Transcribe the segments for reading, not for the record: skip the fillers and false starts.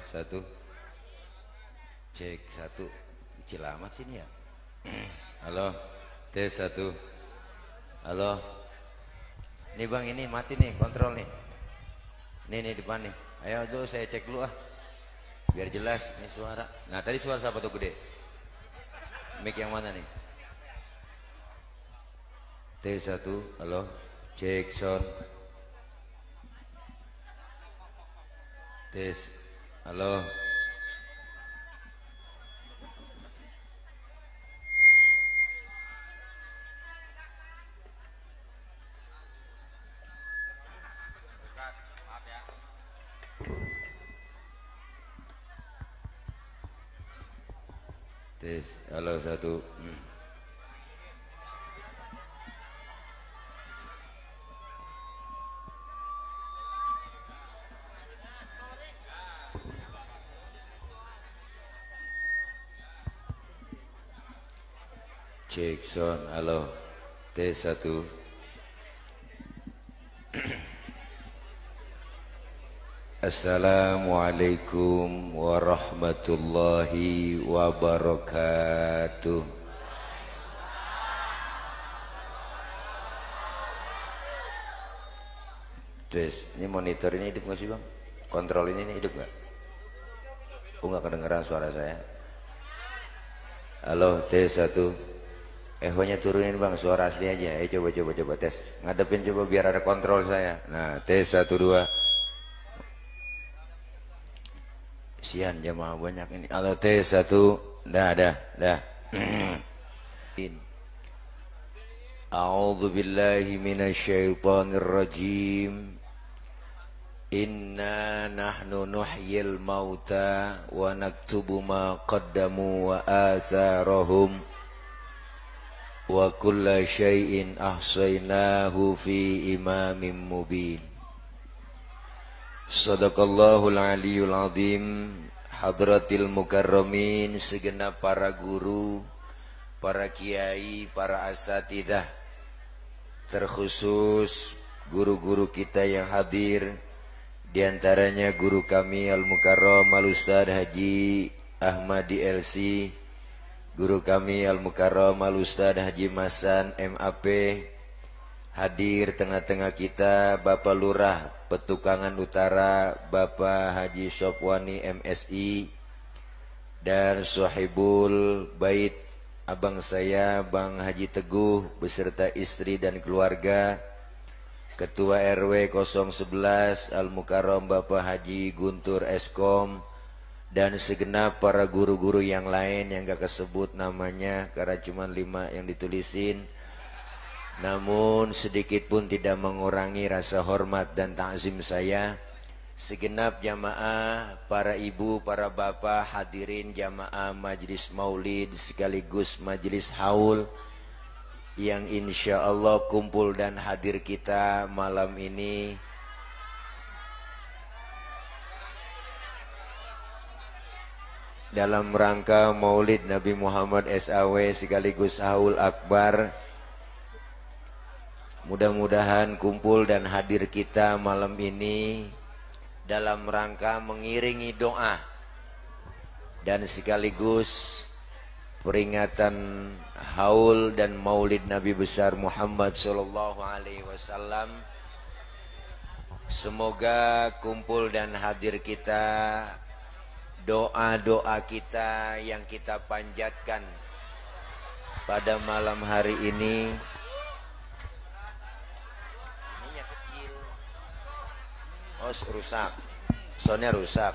satu. Cek satu. Kecil amat sini ya. Halo. Tes satu. Halo. Nih bang, ini mati nih, kontrol nih. Nih depan nih. Ayo dulu saya cek dulu ah. Biar jelas nih suara. Nah tadi suara siapa tuh gede? Mic yang mana nih? Tes satu. Halo. Cek sound. Tes. Halo. Tes. Halo satu. Cek sound. Halo. Tes satu. Assalamualaikum warahmatullahi wabarakatuh. Tes, ini monitor ini hidup gak sih bang? Kontrol ini hidup gak? Oh gak kedengeran suara saya. Halo, tes satu. Ehonya turunin bang, suara asli aja. Coba tes. Ngadepin coba biar ada kontrol saya. Nah, tes satu dua. Sian jamaah banyak ini. Halo tes satu. Dah. A'udzu billahi minasyaitonir rajim. Inna nahnu nuhyil mauta wa naktubu ma qaddamu wa atharahum wa kulla syai'in ahsaynahu fi imamin mubin. Sadaqallahul aliyul azim. Hadratil mukarramin, segenap para guru, para kiai, para asatidah, terkhusus guru-guru kita yang hadir, diantaranya guru kami Al-Mukarram Al-Ustadz Haji Ahmadi LC, guru kami Al-Mukarram Al-Ustadz Haji Masan MAP. Hadir tengah-tengah kita Bapak Lurah Petukangan Utara, Bapak Haji Sopwani MSI, dan Sohibul Bait abang saya Bang Haji Teguh beserta istri dan keluarga, Ketua RW 011 Al-Mukarram Bapak Haji Guntur Eskom, dan segenap para guru-guru yang lain yang gak kesebut namanya karena cuma 5 yang ditulisin. Namun sedikit pun tidak mengurangi rasa hormat dan ta'zim saya. Segenap jamaah, para ibu, para bapak, hadirin jamaah majlis maulid sekaligus majlis haul yang insya Allah kumpul dan hadir kita malam ini. Dalam rangka maulid Nabi Muhammad SAW sekaligus haul akbar. Mudah-mudahan kumpul dan hadir kita malam ini dalam rangka mengiringi doa dan sekaligus peringatan haul dan maulid Nabi besar Muhammad sallallahu alaihi wasallam. Semoga kumpul dan hadir kita, doa-doa kita yang kita panjatkan pada malam hari ini. Oh rusak, soundnya rusak.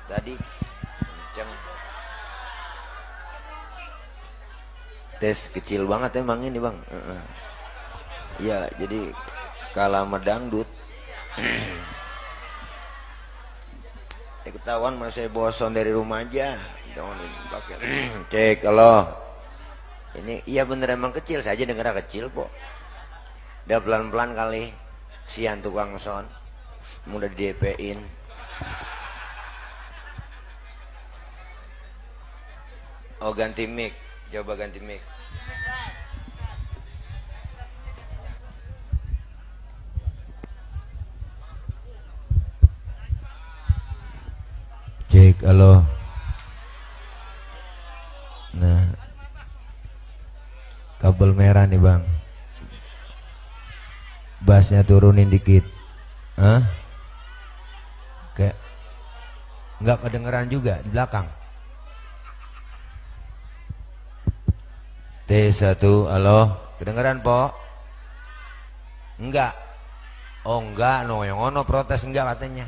Tadi kenceng. Tes kecil banget emang ini bang. Iya jadi kalah sama dangdut. Ketahuan masih bosan dari rumah aja. Jangan dipakai. Cek kalau ini iya bener emang kecil saja dengar kecil kok. Udah pelan-pelan kali. Sian tukang sound mudah di DP-in. Oh ganti mic, coba ganti mic. cek, halo. Nah, kabel merah nih bang, bassnya turunin dikit. Hah? Kayak nggak kedengeran juga di belakang. T1, halo, kedengeran po? Enggak. Oh enggak, no yang ono protes enggak katanya.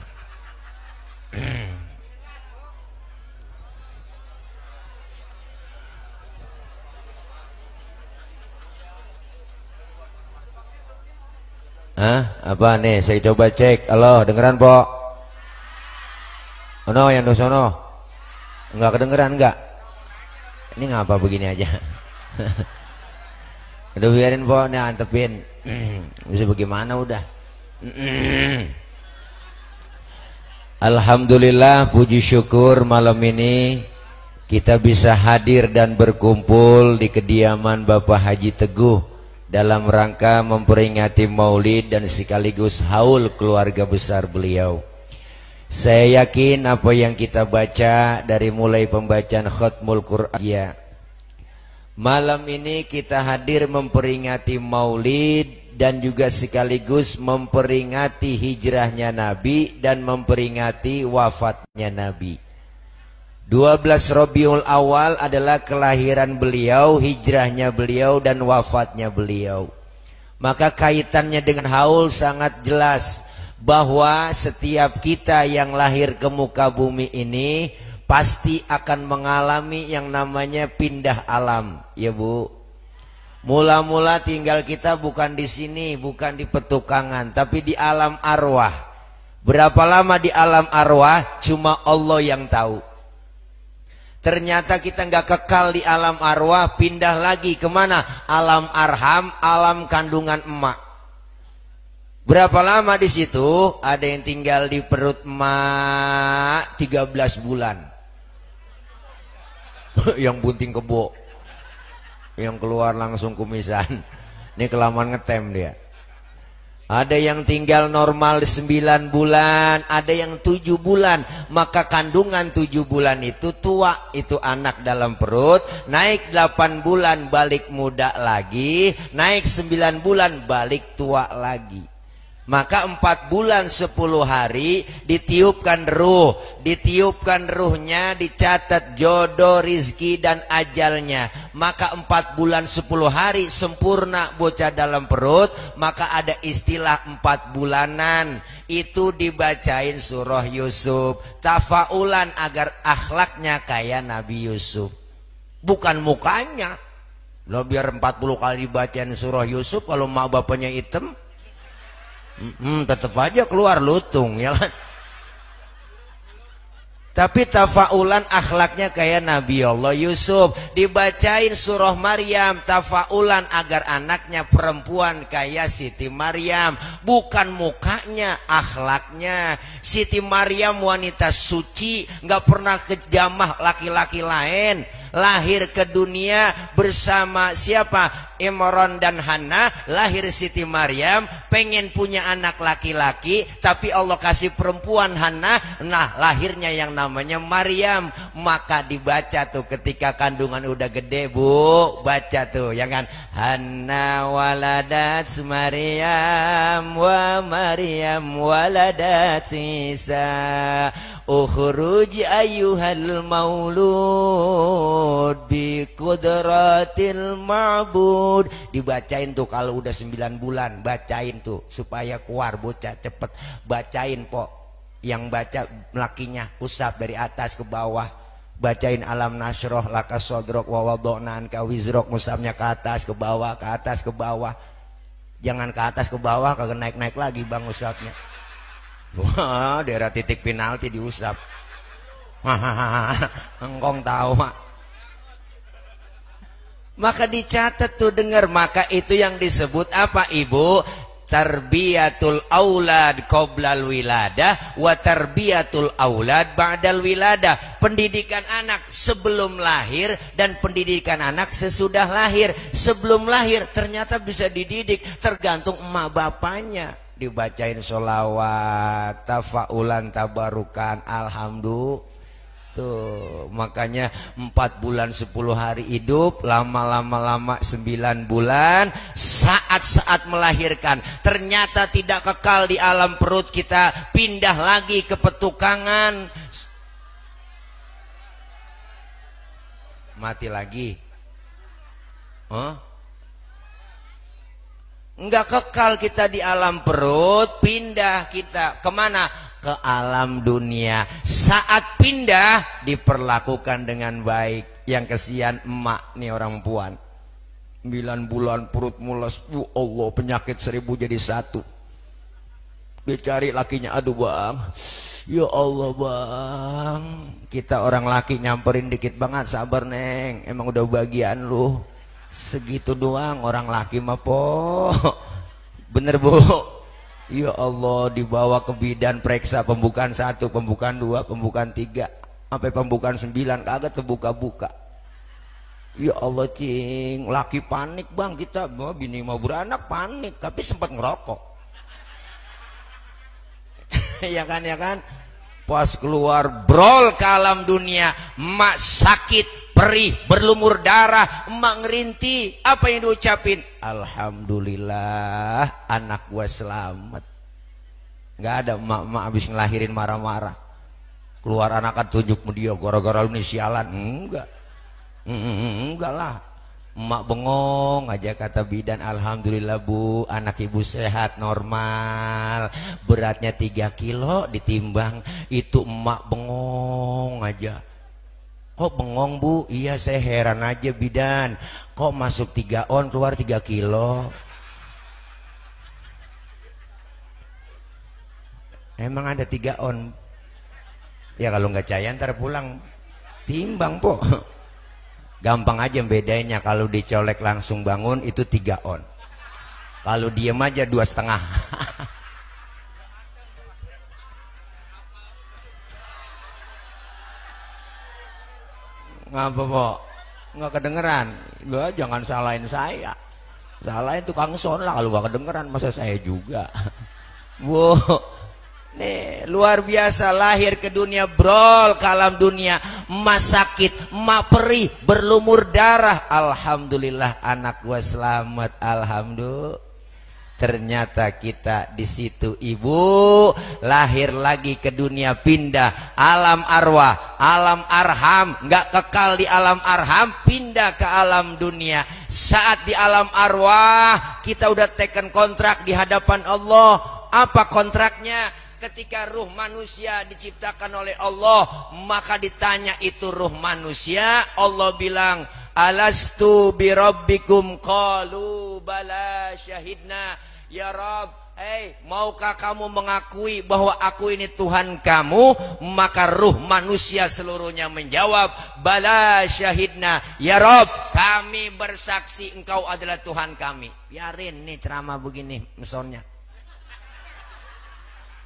Hah? Apa nih? Saya coba cek. Halo, dengeran po? Ono yang di sono? Enggak kedengeran enggak? Ini ngapa begini aja? Udah biarin po, nih antepin. Bisa bagaimana udah? Alhamdulillah, puji syukur malam ini kita bisa hadir dan berkumpul di kediaman Bapak Haji Teguh dalam rangka memperingati Maulid dan sekaligus haul keluarga besar beliau. Saya yakin apa yang kita baca dari mulai pembacaan Khatmul Quran, malam ini kita hadir memperingati Maulid dan juga sekaligus memperingati hijrahnya Nabi dan memperingati wafatnya Nabi. 12 Rabiul Awal adalah kelahiran beliau, hijrahnya beliau dan wafatnya beliau. Maka kaitannya dengan haul sangat jelas bahwa setiap kita yang lahir ke muka bumi ini pasti akan mengalami yang namanya pindah alam, ya Bu. Mula-mula tinggal kita bukan di sini, bukan di petukangan, tapi di alam arwah. Berapa lama di alam arwah? Cuma Allah yang tahu. Ternyata kita nggak kekal di alam arwah, pindah lagi kemana? Alam arham, alam kandungan emak. Berapa lama di situ? Ada yang tinggal di perut emak 13 bulan. Yang bunting kebo, yang keluar langsung kumisan. Ini kelamaan ngetem dia. Ada yang tinggal normal 9 bulan, ada yang 7 bulan. Maka kandungan 7 bulan itu tua, itu anak dalam perut. Naik 8 bulan balik muda lagi, naik 9 bulan balik tua lagi. Maka 4 bulan 10 hari ditiupkan ruh. Ditiupkan ruhnya, dicatat jodoh, rizki dan ajalnya. Maka 4 bulan 10 hari sempurna bocah dalam perut. Maka ada istilah 4 bulanan. Itu dibacain surah Yusuf, tafaulan agar akhlaknya kayak Nabi Yusuf, bukan mukanya. Lo biar 40 kali dibacain surah Yusuf, kalau mak bapaknya hitam tetap aja keluar lutung, ya kan? Tapi tafaulan akhlaknya kayak Nabi Allah Yusuf. Dibacain surah Maryam, tafaulan agar anaknya perempuan kayak Siti Maryam, bukan mukanya, akhlaknya. Siti Maryam wanita suci, nggak pernah kejamah laki-laki lain. Lahir ke dunia bersama siapa? Imran dan Hana. Lahir Siti Maryam, pengen punya anak laki-laki, tapi Allah kasih perempuan Hana. Nah, lahirnya yang namanya Maryam. Maka dibaca tuh ketika kandungan udah gede, Bu, baca tuh, ya kan? Hana waladat Maryam wa Maryam waladat Isa. Ukhruj ayyuhal maulud bi qudratil ma'bud. Dibacain tuh kalau udah 9 bulan, bacain tuh supaya keluar bocah cepet. Bacain po, yang baca lakinya usap dari atas ke bawah. Bacain alam nasroh laka sodrok wa wadona anka wizrok, musabnya ke atas ke bawah, ke atas ke bawah. Jangan ke atas ke bawah, kagak naik-naik lagi bang usapnya. Wah, daerah titik penalti diusap. Engkong tahu mak. Maka dicatat tuh, dengar. Maka itu yang disebut apa ibu? Tarbiyatul aulad qoblal wiladah wa tarbiyatul aulad ba'dal wiladah. Pendidikan anak sebelum lahir dan pendidikan anak sesudah lahir. Sebelum lahir ternyata bisa dididik, tergantung emak bapaknya. Dibacain sholawat, tafaulan, tabarukan, alhamdulillah. Tuh, makanya 4 bulan 10 hari hidup, lama-lama 9 bulan, saat-saat melahirkan. Ternyata tidak kekal di alam perut kita, pindah lagi ke petukangan. Mati lagi. Enggak kekal kita di alam perut, pindah kita kemana? Ke alam dunia. Saat pindah diperlakukan dengan baik. Yang kesian emak nih orang puan, 9 bulan perut mules, ya Allah, penyakit 1000 jadi 1. Dicari lakinya, aduh bang, ya Allah bang, kita orang laki nyamperin dikit banget, sabar neng, emang udah bagian lu segitu doang. Orang laki mah po, bener bu. Ya Allah, dibawa ke bidan, periksa pembukaan 1, pembukaan 2, pembukaan 3, sampai pembukaan 9 kagak terbuka-buka. Ya Allah cing, laki panik bang kita, bini mau beranak panik, tapi sempat ngerokok. Ya kan, ya kan. Pas keluar brol ke alam dunia, emak sakit, perih, berlumur darah, emak ngerinti. Apa yang diucapin? Alhamdulillah anak gua selamat. Nggak ada emak-emak habis ngelahirin marah-marah, keluar anak kan tunjuk dia gara-gara lu nih sialan. Enggak lah, emak bengong aja, kata bidan, alhamdulillah bu, anak ibu sehat normal, beratnya 3 kilo ditimbang. Itu emak bengong aja. Kok bengong bu? Iya saya heran aja bidan, kok masuk 3 on keluar 3 kilo. Emang ada 3 on? Ya kalau nggak caya ntar pulang timbang po. Gampang aja bedanya, kalau dicolek langsung bangun itu 3 on, kalau diem aja 2,5. Ngapa po? Nggak kedengeran? Lu jangan salahin saya, salahin tukang son lah kalau nggak kedengeran, masa saya juga. Bu, nih luar biasa, lahir ke dunia brol ke alam dunia, emak sakit, emak perih, berlumur darah. Alhamdulillah anak gua selamat, alhamdulillah. Ternyata kita di situ ibu lahir lagi ke dunia, pindah alam arwah, alam arham, nggak kekal di alam arham, pindah ke alam dunia. Saat di alam arwah kita udah teken kontrak di hadapan Allah. Apa kontraknya? Ketika ruh manusia diciptakan oleh Allah, maka ditanya itu ruh manusia, Allah bilang, alastu birabbikum, qalu bala syahidna ya Rabb. Maukah kamu mengakui bahwa aku ini Tuhan kamu? Maka ruh manusia seluruhnya menjawab, bala syahidna ya Rabb, kami bersaksi engkau adalah Tuhan kami. Biarin nih ceramah begini mesonnya.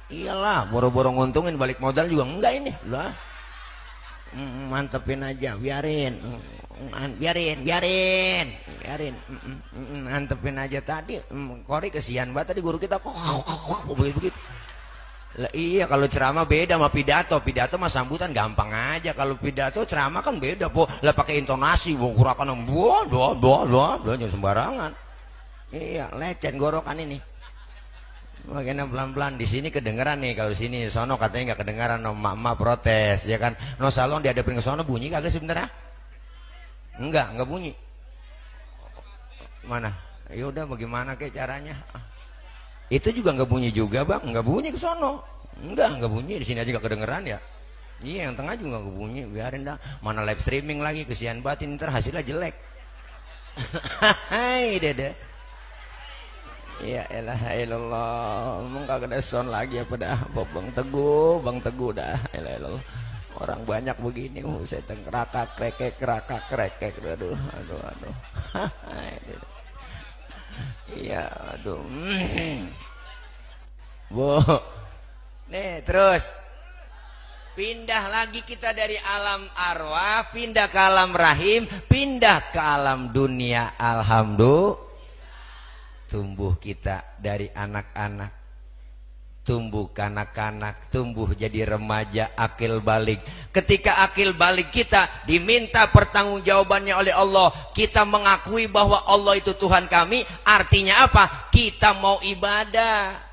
Iyalah, boro-boro nguntungin, balik modal juga enggak ini lah. Mantepin aja, biarin, mantepin aja. Tadi Kori kesian banget tadi, guru kita kok begitu. Lah iya, kalau ceramah beda sama pidato. Pidato mah sambutan gampang aja. Kalau pidato ceramah kan beda po. Lah pakai intonasi, gerakan jangan sembarangan. Iya, lecet gorokan ini. Makanya pelan-pelan, di sini kedengeran nih, kalau sini sono katanya nggak kedengeran, no emak-emak protes ya kan. No salon dihadapin ke sono bunyi kagak sebenarnya? Enggak bunyi. Mana? Ya udah bagaimana kayak caranya? Itu juga nggak bunyi juga bang, nggak bunyi ke sono. Nggak bunyi, di sini aja nggak kedengeran ya. Iya, yang tengah juga nggak bunyi, biarin dah. Mana live streaming lagi, kesian batin, ntar hasilnya jelek. Hai dede. Ya elah ilallah, emang kagak ada sound lagi apa dah? Bang Teguh dah. Elah orang banyak begini, saya kerakak krekek, aduh. Iya, aduh. Bu, nih terus pindah lagi kita dari alam arwah, pindah ke alam rahim, pindah ke alam dunia. Alhamdulillah. Tumbuh kita dari anak-anak, tumbuh kanak-kanak, tumbuh jadi remaja, akil balik. Ketika akil balik kita diminta pertanggungjawabannya oleh Allah, kita mengakui bahwa Allah itu Tuhan kami, artinya apa? Kita mau ibadah.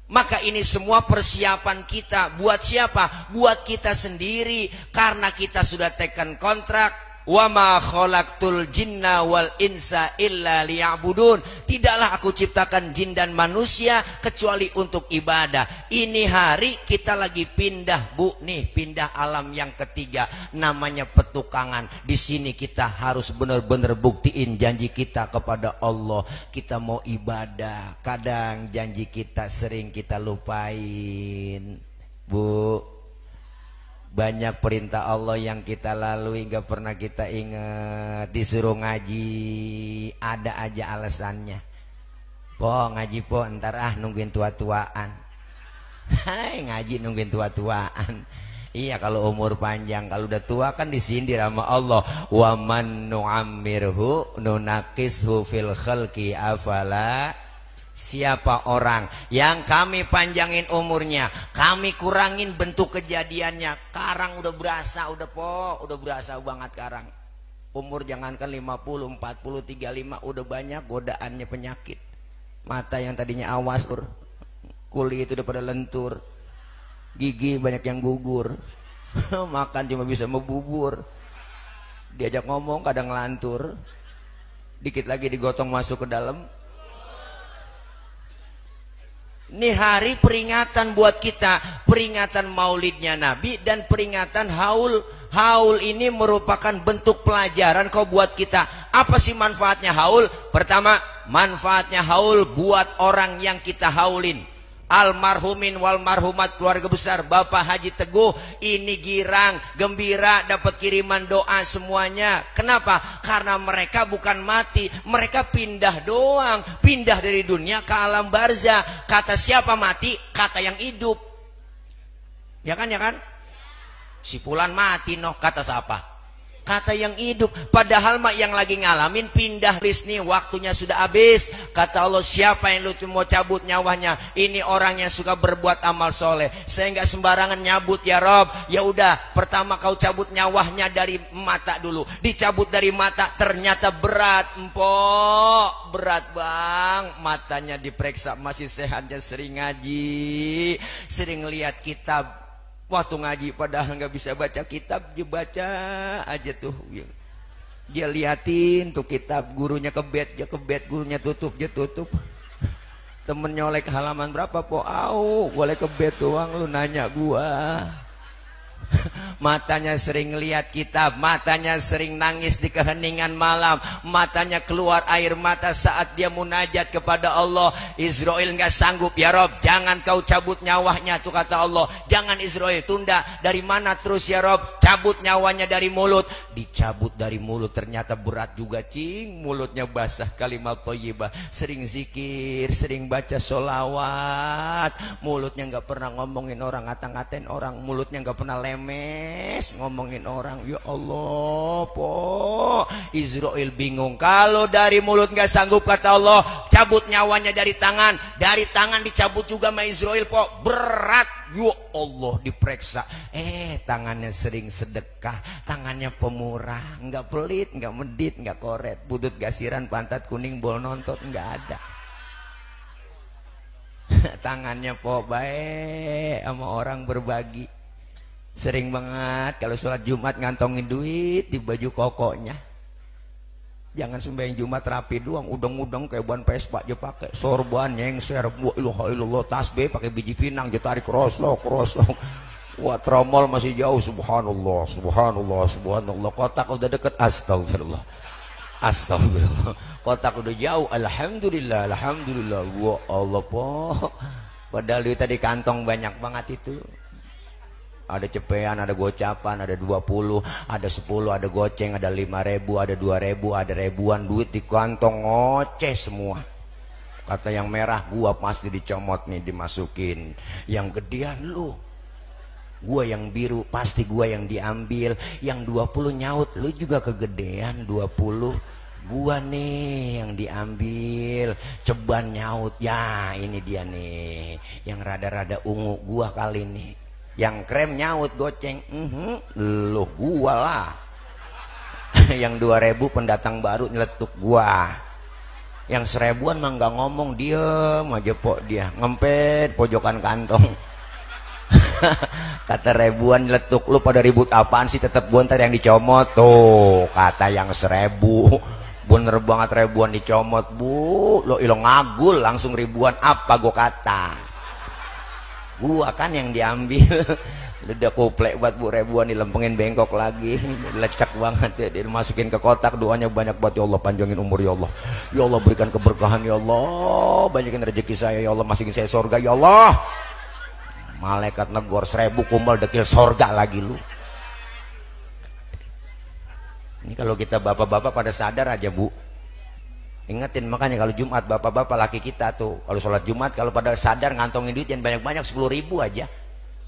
Maka ini semua persiapan kita. Buat siapa? Buat kita sendiri. Karena kita sudah tekan kontrak. Wa ma khalaqtul jinna wal insa illa liya'budun. Tidaklah aku ciptakan jin dan manusia kecuali untuk ibadah. Ini hari kita lagi pindah, Bu, nih pindah alam yang ketiga, namanya petukangan. Di sini kita harus benar-benar buktiin janji kita kepada Allah. Kita mau ibadah, kadang janji kita sering kita lupain, Bu. Banyak perintah Allah yang kita lalui gak pernah kita ingat. Disuruh ngaji, ada aja alasannya. Po ngaji po, ntar nungguin tua-tuaan. Hai, ngaji nungguin tua-tuaan. Iya, kalau umur panjang, kalau udah tua kan disindir sama Allah. Wa man nu'ammirhu nunakishu fil khalqi afala. Siapa orang yang kami panjangin umurnya, kami kurangin bentuk kejadiannya. Karang udah berasa, udah berasa banget karang. Umur jangankan 50, 40, 35 udah banyak godaannya penyakit. Mata yang tadinya awas, kulit itu udah pada lentur. Gigi banyak yang gugur. Makan cuma bisa membubur. Diajak ngomong kadang ngelantur. Dikit lagi digotong masuk ke dalam. Ini hari peringatan buat kita, peringatan maulidnya Nabi dan peringatan haul. Haul ini merupakan bentuk pelajaran kok buat kita. Apa sih manfaatnya haul? Pertama, manfaatnya haul buat orang yang kita haulin. Almarhumin wal marhumat, keluarga besar Bapak Haji Teguh ini girang, gembira dapat kiriman doa semuanya. Kenapa? Karena mereka bukan mati, mereka pindah doang, pindah dari dunia ke alam barzah. Kata siapa mati? Kata yang hidup. Ya kan, ya kan? Si Fulan mati noh, kata siapa? Kata yang hidup. Padahal mak yang lagi ngalamin pindah list nih, waktunya sudah habis. Kata Allah, siapa yang lu mau cabut nyawanya? Ini orang yang suka berbuat amal soleh. Saya nggak sembarangan nyabut ya Rob. Ya udah, pertama kau cabut nyawanya dari mata dulu. Dicabut dari mata, ternyata berat, empok, berat bang. Matanya diperiksa masih sehatnya, sering ngaji, sering lihat kitab. Waktu ngaji padahal nggak bisa baca kitab, dia baca aja tuh. Dia liatin tuh kitab, gurunya kebet, dia kebet, gurunya tutup, dia tutup. Temen nyolek halaman berapa po? Au, boleh kebet doang, lu nanya gua. Matanya sering lihat kitab, matanya sering nangis di keheningan malam, matanya keluar air mata saat dia munajat kepada Allah. Israel nggak sanggup, ya Rob, jangan kau cabut nyawanya, tuh kata Allah. Jangan Israel, tunda. Dari mana terus ya Rob? Cabut nyawanya dari mulut. Dicabut dari mulut, ternyata berat juga cing. Mulutnya basah, kalimat thayyibah, sering zikir, sering baca sholawat. Mulutnya nggak pernah ngomongin orang, ngata-ngatain orang. Mulutnya nggak pernah lemes ngomongin orang. Ya Allah po, Israel bingung. Kalau dari mulut nggak sanggup, kata Allah, cabut nyawanya dari tangan. Dari tangan dicabut juga sama Israel po, berat. Ya Allah, diperiksa. Tangannya sering sedekah, tangannya pemurah, nggak pelit, nggak medit, nggak koret, budut gasiran, pantat kuning, bol nontot, nggak ada. Tangannya po baik sama orang, berbagi. Sering banget kalau sholat Jumat ngantongin duit di baju kokonya. Jangan sembahyang Jumat rapi doang, udang-udang kayak ban Vespa aja pakai, sorban nyengser, ilaha illallah, tasbih pakai biji pinang aja tarik krosok. Wah, tromol masih jauh, subhanallah, subhanallah, subhanallah. Kotak udah deket, astagfirullah, astagfirullah. Kotak udah jauh, alhamdulillah, alhamdulillah. Wah Allah po, padahal duit tadi kantong banyak banget itu. Ada cepean, ada gocapan, ada 20, ada 10, ada goceng, ada 5.000, ada 2.000, ada ribuan duit di kantong, ngoceh semua. Kata yang merah, gua pasti dicomot nih, dimasukin. Yang gedean lu, gua yang biru pasti gua yang diambil. Yang 20 nyaut, lu juga kegedean 20. Gua nih yang diambil. Ceban nyaut, ya ini dia nih yang rada-rada ungu gua kali nih. Yang krem nyaut goceng. Loh gua lah. Yang 2000 pendatang baru nyeletuk gua. Yang 1000-an mah nggak ngomong, diem aja pok dia ngempet pojokan kantong. Kata 1000-an nyeletuk, lu pada ribut apaan sih, tetap gua ntar yang dicomot. Tuh kata yang 1000, bener banget 1000-an dicomot bu, lo ilo ngagul langsung 1000-an. Apa gua kata, gua kan yang diambil. Udah kuplek buat bu, 1000-an dilempengin bengkok lagi, lecek banget ya, dimasukin ke kotak. Doanya banyak buat, ya Allah panjangin umur ya Allah, ya Allah berikan keberkahan ya Allah, banyakin rezeki saya ya Allah, masukin saya surga ya Allah. Malaikat negor 1000 kumpul dekil surga lagi lu. Ini kalau kita bapak-bapak pada sadar aja bu, ingetin. Makanya kalau Jumat bapak-bapak laki kita tuh kalau sholat Jumat kalau pada sadar ngantongin duit yang banyak-banyak 10.000 aja.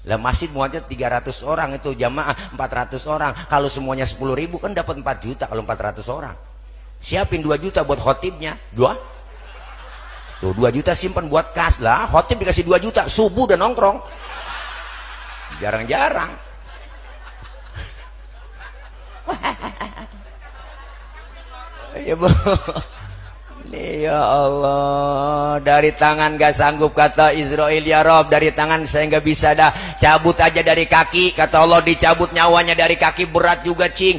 Lah masjid muatnya 300 orang, itu jamaah 400 orang. Kalau semuanya 10.000 kan dapat 4 juta kalau 400 orang. Siapin 2 juta buat khotibnya. 2 juta simpan buat kas lah. Khotib dikasih 2 juta, subuh dan nongkrong. Jarang-jarang. Ya bu. Ya Allah, dari tangan gak sanggup kata Israel, ya Rob dari tangan saya gak bisa dah, cabut aja dari kaki. Kata Allah dicabut nyawanya dari kaki, berat juga cing.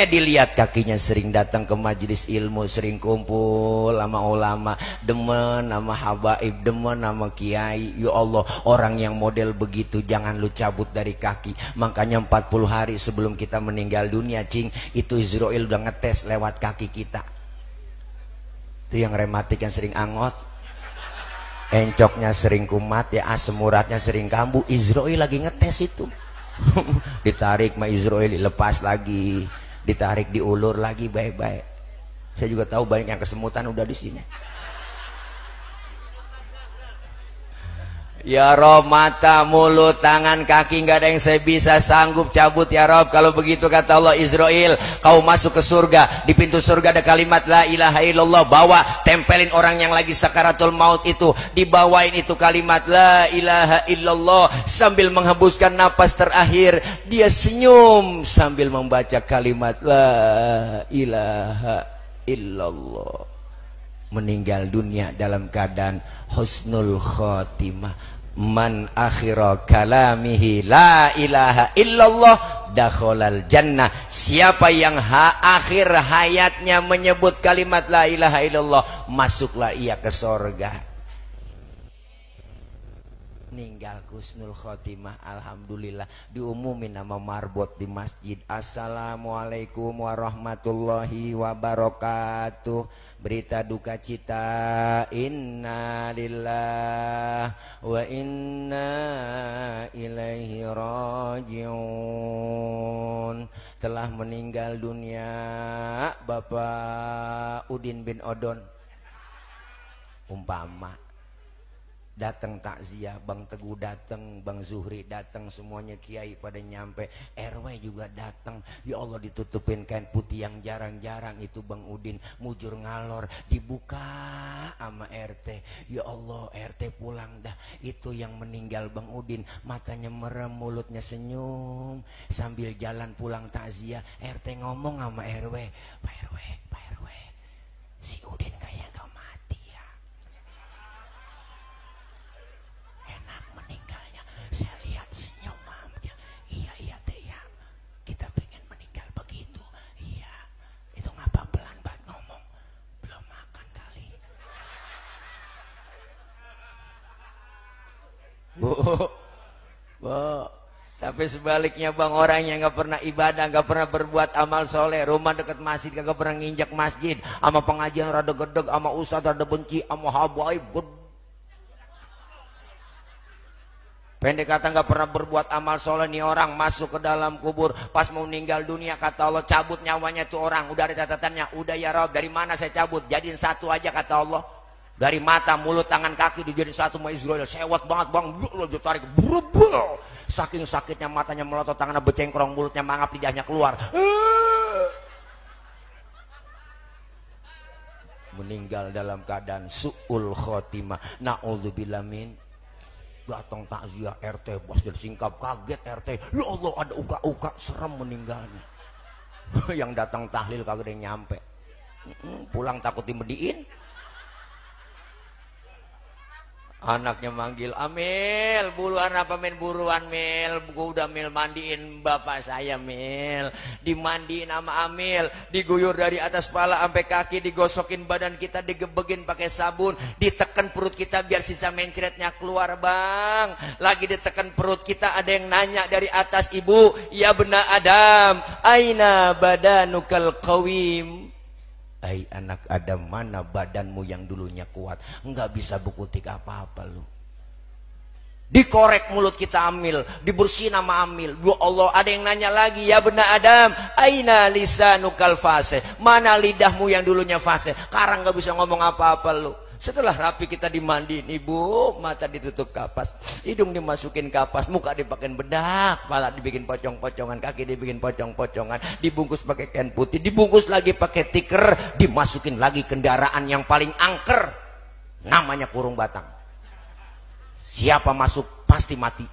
Dilihat kakinya sering datang ke majelis ilmu, sering kumpul sama ulama, demen sama habaib, demen sama kiai. Ya Allah, orang yang model begitu jangan lu cabut dari kaki. Makanya 40 hari sebelum kita meninggal dunia cing, itu Israel udah ngetes lewat kaki kita. Itu yang rematik yang sering angot, encoknya sering kumat ya, asam uratnya sering kambuh. Israel lagi ngetes itu. Ditarik sama Israel, lepas lagi, ditarik diulur lagi baik-baik. Saya juga tahu banyak yang kesemutan udah di sini. Ya Rob, mata, mulut, tangan, kaki nggak ada yang saya bisa sanggup cabut ya Rob. Kalau begitu kata Allah, Israel kau masuk ke surga, di pintu surga ada kalimat la ilaha illallah, bawa tempelin orang yang lagi sakaratul maut itu, dibawain itu kalimat la ilaha illallah. Sambil menghembuskan napas terakhir dia senyum sambil membaca kalimat la ilaha illallah. Meninggal dunia dalam keadaan husnul khotimah. Man akhira kalamihi la ilaha illallah dakhalal jannah. Siapa yang akhir hayatnya menyebut kalimat la ilaha illallah, masuklah ia ke surga. Ninggal husnul khotimah, alhamdulillah. Diumumin nama marbot di masjid, assalamualaikum warahmatullahi wabarakatuh. Berita duka cita, inna lillah wa inna ilaihi rajiun. Telah meninggal dunia Bapak Udin bin Odon. Umpama datang takziah, Bang Teguh datang, Bang Zuhri datang, semuanya kiai pada nyampe, RW juga datang. Ya Allah, ditutupin kain putih yang jarang-jarang itu Bang Udin, mujur ngalor, dibuka sama RT. Ya Allah, RT pulang dah. Itu yang meninggal Bang Udin, matanya merem, mulutnya senyum. Sambil jalan pulang takziah, RT ngomong sama RW, Pak RW, Pak RW, si Udin kayak gak mati ya. Meninggalnya saya lihat senyumannya. Iya teh ya, kita pengen meninggal begitu. Iya, itu ngapa pelan banget ngomong, belum makan kali. Bu, tapi sebaliknya Bang, orang yang gak pernah ibadah, gak pernah berbuat amal soleh, rumah dekat masjid gak pernah nginjak masjid, sama pengajian rada gedeg, sama ustadz rada benci, sama habaib gede. Pendek kata nggak pernah berbuat amal soleh nih orang, masuk ke dalam kubur pas mau meninggal dunia, kata Allah cabut nyawanya tuh orang. Udah ada catatannya, udah ya Rob, dari mana saya cabut, jadiin satu aja kata Allah. Dari mata, mulut, tangan, kaki dijadiin satu sama Israel. Sewot banget Bang, lo tarik berubah. Saking sakitnya matanya melotot, tangannya becengkrong, mulutnya mangap, lidahnya keluar. meninggal dalam keadaan su'ul khotimah. Na'udzubillah min. Datang takziah RT bos jadi singkap, kaget RT, ya Allah ada uka-uka, serem meninggalnya. Yang datang tahlil kagak ada yang nyampe, pulang takut dimediin. Anaknya manggil, Amil, buruan apa Mil, buruan Mil, gua udah Mil mandiin bapak saya Mil, dimandiin sama Amil, diguyur dari atas kepala sampai kaki, digosokin badan kita, digebegin pakai sabun, ditekan perut kita biar sisa mencretnya keluar bang. Lagi ditekan perut kita, ada yang nanya dari atas, ibu, ya benar Adam, aina badanukal qawim. Hai anak Adam, mana badanmu yang dulunya kuat, enggak bisa berkutik apa-apa lu. Dikorek mulut kita Amil, dibersihin sama Amil. Ya Allah, ada yang nanya lagi, ya benar Adam, aina lisanukal fase, mana lidahmu yang dulunya fase, sekarang enggak bisa ngomong apa-apa lu. Setelah rapi kita dimandiin, ibu, mata ditutup kapas, hidung dimasukin kapas, muka dipakein bedak, kepala dibikin pocong-pocongan, kaki dibikin pocong-pocongan, dibungkus pakai kain putih, dibungkus lagi pakai tikar, dimasukin lagi kendaraan yang paling angker, namanya kurung batang. Siapa masuk pasti mati.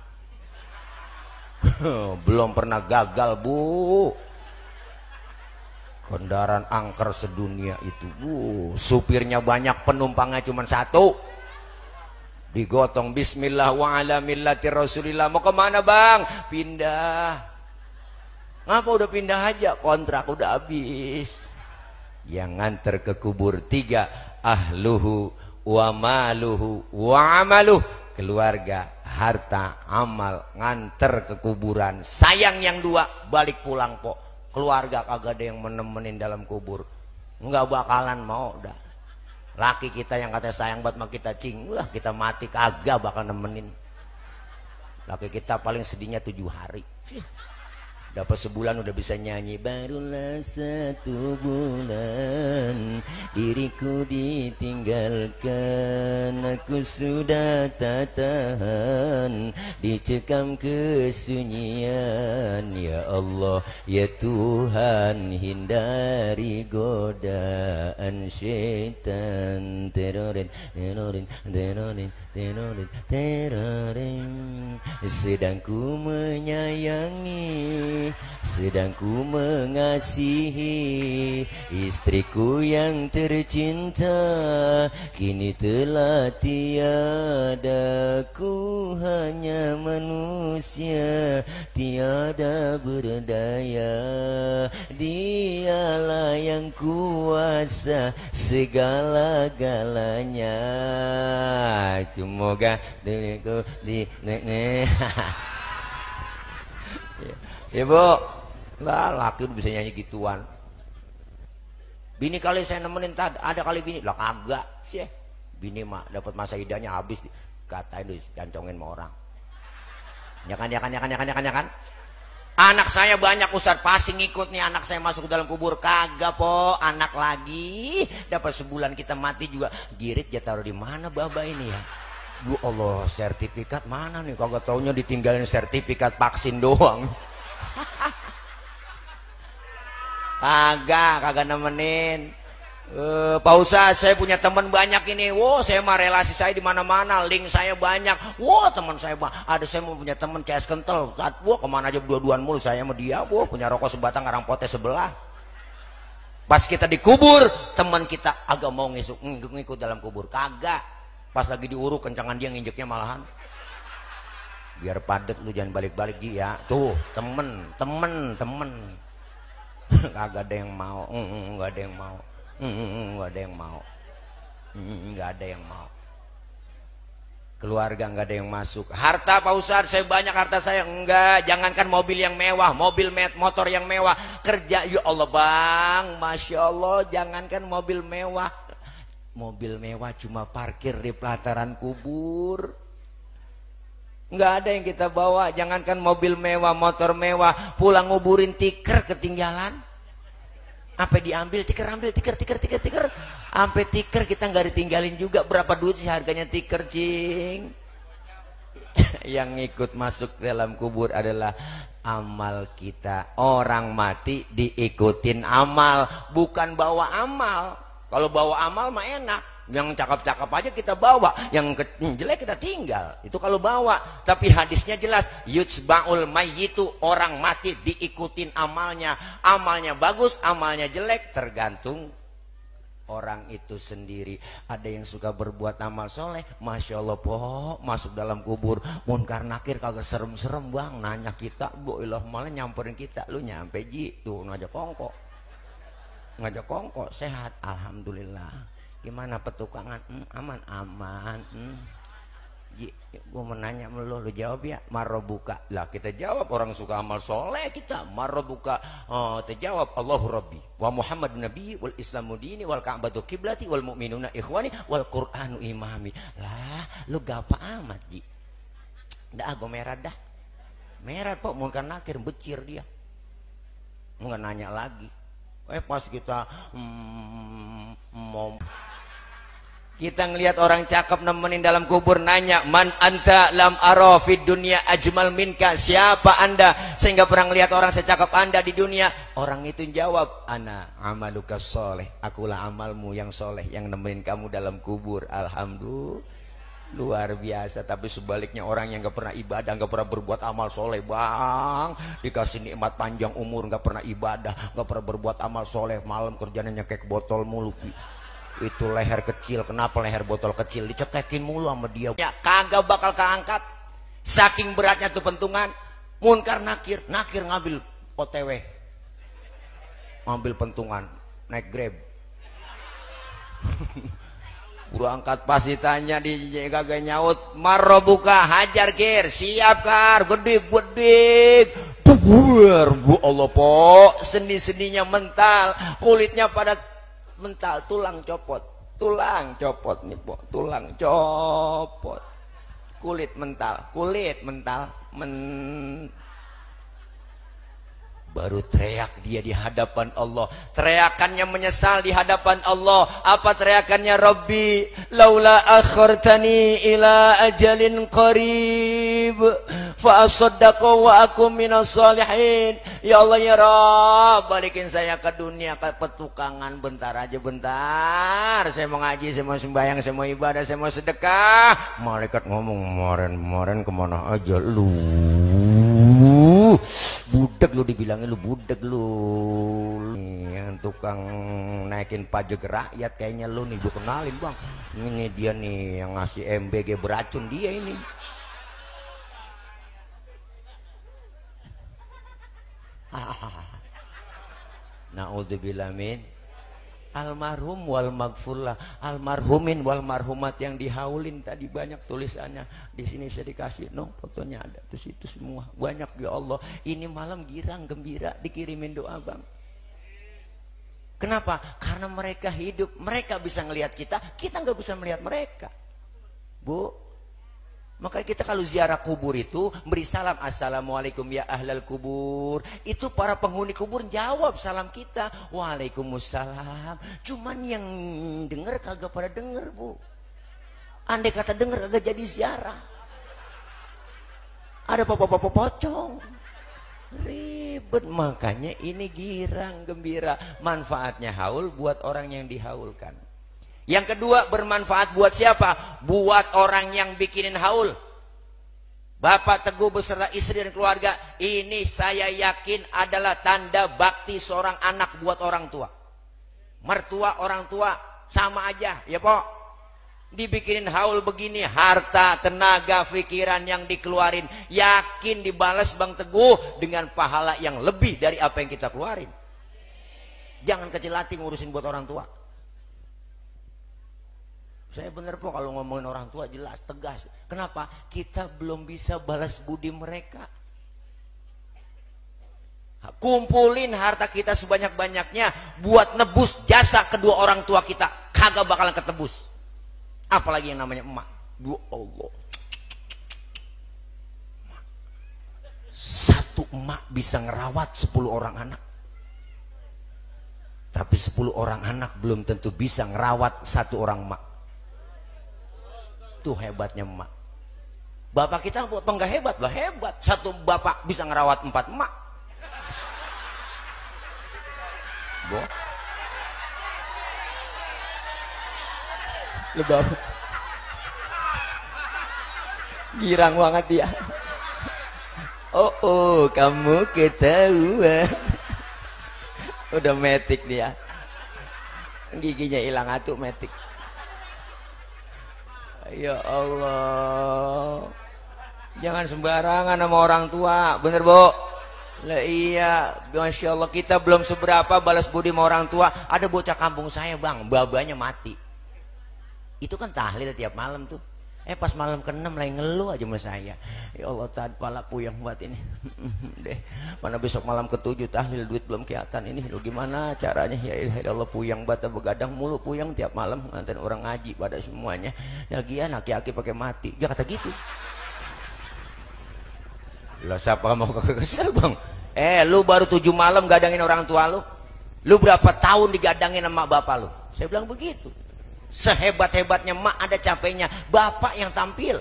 Belum pernah gagal bu. Kendaraan angker sedunia itu, supirnya banyak, penumpangnya cuma satu. Digotong bismillah wa ala millati rasulillah. Mau kemana bang? Pindah. Ngapa udah pindah aja? Kontrak udah habis. Yang nganter ke kubur 3, ahluhu wa maluhu wa amaluh. Keluarga, harta, amal, nganter ke kuburan. Sayang yang 2, balik pulang po. Keluarga kagak ada yang menemenin dalam kubur, nggak bakalan mau dah. Laki kita yang katanya sayang banget sama kita, cing, wah kita mati kagak bakal nemenin. Laki kita paling sedihnya 7 hari. Dapat sebulan udah bisa nyanyi, barulah 1 bulan diriku ditinggalkan, aku sudah tak tahan dicekam kesunyian. Ya Allah, ya Tuhan, hindari godaan syaitan. Terorin, terorin, terorin, terorin, terorin. Sedang ku menyayangi, sedang ku mengasihi istriku yang tercinta, kini telah tiada. Ku hanya manusia tiada berdaya, dialah yang kuasa segala-galanya. Semoga diriku di ya bu, lah laki udah bisa nyanyi gituan. Bini kali saya nemenin, ada kali bini, lah kagak sih. Bini mah dapat masa idahnya habis, katain lu jancongin sama orang. Ya kan. Anak saya banyak Ustaz, pasti ngikut nih anak saya masuk ke dalam kubur. Kagak po, anak lagi. Dapat sebulan kita mati juga. Girit ya taruh di mana baba ini ya? Ya Allah, sertifikat mana nih? Kagak taunya ditinggalin sertifikat vaksin doang. Kagak nemenin. Pak Ustadz, saya punya teman banyak ini. Wow, saya mah relasi saya di mana-mana, link saya banyak. Wow, teman saya ada, saya mau punya teman CS kental. Wow, kemana aja berdua-duaan mulu saya sama dia. Wow, punya rokok sebatang, ngarang potes sebelah. Pas kita dikubur, teman kita agak mau ngikut dalam kubur. Kagak. Pas lagi diuruk, kencangan dia nginjeknya malahan. Biar padet lu, jangan balik-balik Ji ya. Tuh, temen. Kagak ada yang mau. Nggak ada yang mau. Nggak ada yang mau. Keluarga nggak ada yang masuk. Harta Pak Ustadz, saya banyak harta saya. Enggak, jangankan mobil yang mewah, motor yang mewah, kerja. Ya Allah bang, Masya Allah, jangankan mobil mewah. Mobil mewah cuma parkir di pelataran kubur. Nggak ada yang kita bawa. Jangankan mobil mewah, motor mewah, pulang nguburin tikar ketinggalan. Sampai diambil tikar, sampai tikar kita nggak ditinggalin juga. Berapa duit sih harganya tikar, cing? Yang ikut masuk dalam kubur adalah amal kita. Orang mati diikutin amal, bukan bawa amal. Kalau bawa amal mah enak. Yang cakep-cakep aja kita bawa, yang jelek kita tinggal. Itu kalau bawa. Tapi hadisnya jelas, yutsba'ul mayyitu, orang mati diikutin amalnya. Amalnya bagus, amalnya jelek, tergantung orang itu sendiri. Ada yang suka berbuat amal soleh, masya Allah po, masuk dalam kubur munkar nakir kagak serem-serem bang, nanya kita, bu ilah malah nyamperin kita, lu nyampe ji tuh ngajak kongko sehat, alhamdulillah. Gimana petukangan? Aman. Ji, gue menanya lu jawab ya. Marobuka. Lah kita jawab, orang suka amal soleh kita. Marobuka. Terjawab Allahu Rabbi wa Muhammad Nabi wal Islamu dini wal Ka'batu kiblati wal mu'minuna ikhwani wal Qur'anu imami. Lah lu gapa amat Ji. Dah gue merah dah. Merah pok munkar nakir becir dia. Enggak nanya lagi. Pas kita mau kita ngelihat orang cakep nemenin dalam kubur, nanya, man anta lam ara fid dunya ajmal minka, siapa anda sehingga pernah ngelihat orang secakep anda di dunia? Orang itu jawab, ana amaluka soleh, akulah amalmu yang soleh yang nemenin kamu dalam kubur. Alhamdulillah, luar biasa. Tapi sebaliknya orang yang gak pernah ibadah, gak pernah berbuat amal soleh bang, dikasih nikmat panjang umur, gak pernah ibadah, gak pernah berbuat amal soleh, malam kerjanya nyekek botol mulu. Itu leher kecil, kenapa leher botol kecil dicetekin mulu sama dia ya, kagak bakal keangkat saking beratnya tuh pentungan. Munkar nakir ngambil OTW, ngambil pentungan naik Grab. Buru angkat pas ditanya di kagak nyaut. Marobuka, hajar kir, siap kar, gedik buar bu Allah po, sendi-sendinya mental, kulitnya pada mental, tulang copot nih po, tulang copot, kulit mental baru teriak dia di hadapan Allah. Teriakannya menyesal di hadapan Allah. Apa teriakannya? Rabbi laula akhartani ila ajalin qarib fa asaddaqu wa akum minas salihin. Ya Allah ya Rabb, balikin saya ke dunia, ke petukangan bentar aja, bentar. Saya mau ngaji, saya mau sembahyang, saya mau ibadah, saya mau sedekah. Malaikat ngomong, kemarin kemana aja lu? Budek lu, dibilangin lu budek lu. Nih, yang tukang naikin pajak rakyat kayaknya lu nih, gue kenalin bang. Ini dia nih yang ngasih MBG beracun, dia ini. Naudzubillah min almarhum wal magfurlah, almarhumin wal marhumat yang dihaulin tadi banyak tulisannya. Di sini saya dikasih fotonya ada terus itu semua banyak. Ya Allah, ini malam girang gembira dikirimin doa bang. Kenapa? Karena mereka hidup, mereka bisa ngelihat kita nggak bisa melihat mereka bu. Makanya kita kalau ziarah kubur itu beri salam, assalamualaikum ya ahlal kubur. Itu para penghuni kubur jawab salam kita, waalaikumsalam. Cuman yang denger kagak pada denger bu. Andai kata denger kagak jadi ziarah. Ada papa-papa pocong, ribet. Makanya ini girang gembira. Manfaatnya haul buat orang yang dihaulkan. Yang kedua, bermanfaat buat siapa? Buat orang yang bikinin haul. Bapak Teguh beserta istri dan keluarga, ini saya yakin adalah tanda bakti seorang anak buat orang tua. Mertua orang tua sama aja ya Pok. Dibikinin haul begini, harta, tenaga, pikiran yang dikeluarin, yakin dibalas Bang Teguh dengan pahala yang lebih dari apa yang kita keluarin. Jangan kecil hati ngurusin buat orang tua. Saya bener po kalau ngomongin orang tua jelas, tegas. Kenapa? Kita belum bisa balas budi mereka. Kumpulin harta kita sebanyak-banyaknya buat nebus jasa kedua orang tua kita, kagak bakalan ketebus. Apalagi yang namanya emak. Ya Allah. Satu emak bisa ngerawat 10 orang anak. Tapi 10 orang anak belum tentu bisa ngerawat satu orang emak. Itu hebatnya emak. Bapak kita apa enggak hebat? Lah hebat. Satu bapak bisa ngerawat 4 emak. Lebab. Girang banget dia. Oh, kamu ketahuan. Udah metik dia. Giginya hilang atuh metik. Ya Allah. Jangan sembarangan sama orang tua, bener Bu? Lah iya, Masya Allah, kita belum seberapa balas budi sama orang tua. Ada bocah kampung saya Bang, babanya mati. Itu kan tahlil tiap malam tuh. Pas malam ke-6 lagi ngeluh aja sama saya. Ya Allah, pala puyeng buat ini. Deh, mana besok malam ke-7 tahlil, duit belum kelihatan ini. Lo gimana caranya? Ya Allah, puyeng bata begadang mulu, puyeng tiap malam nganterin orang ngaji pada semuanya. Lagian aki-aki pakai mati. Dia kata gitu. Lah siapa mau kesel Bang? Lu baru 7 malam gadangin orang tua lu. Lu berapa tahun digadangin sama bapak lu? Saya bilang begitu. Sehebat-hebatnya mak ada capeknya. Bapak yang tampil.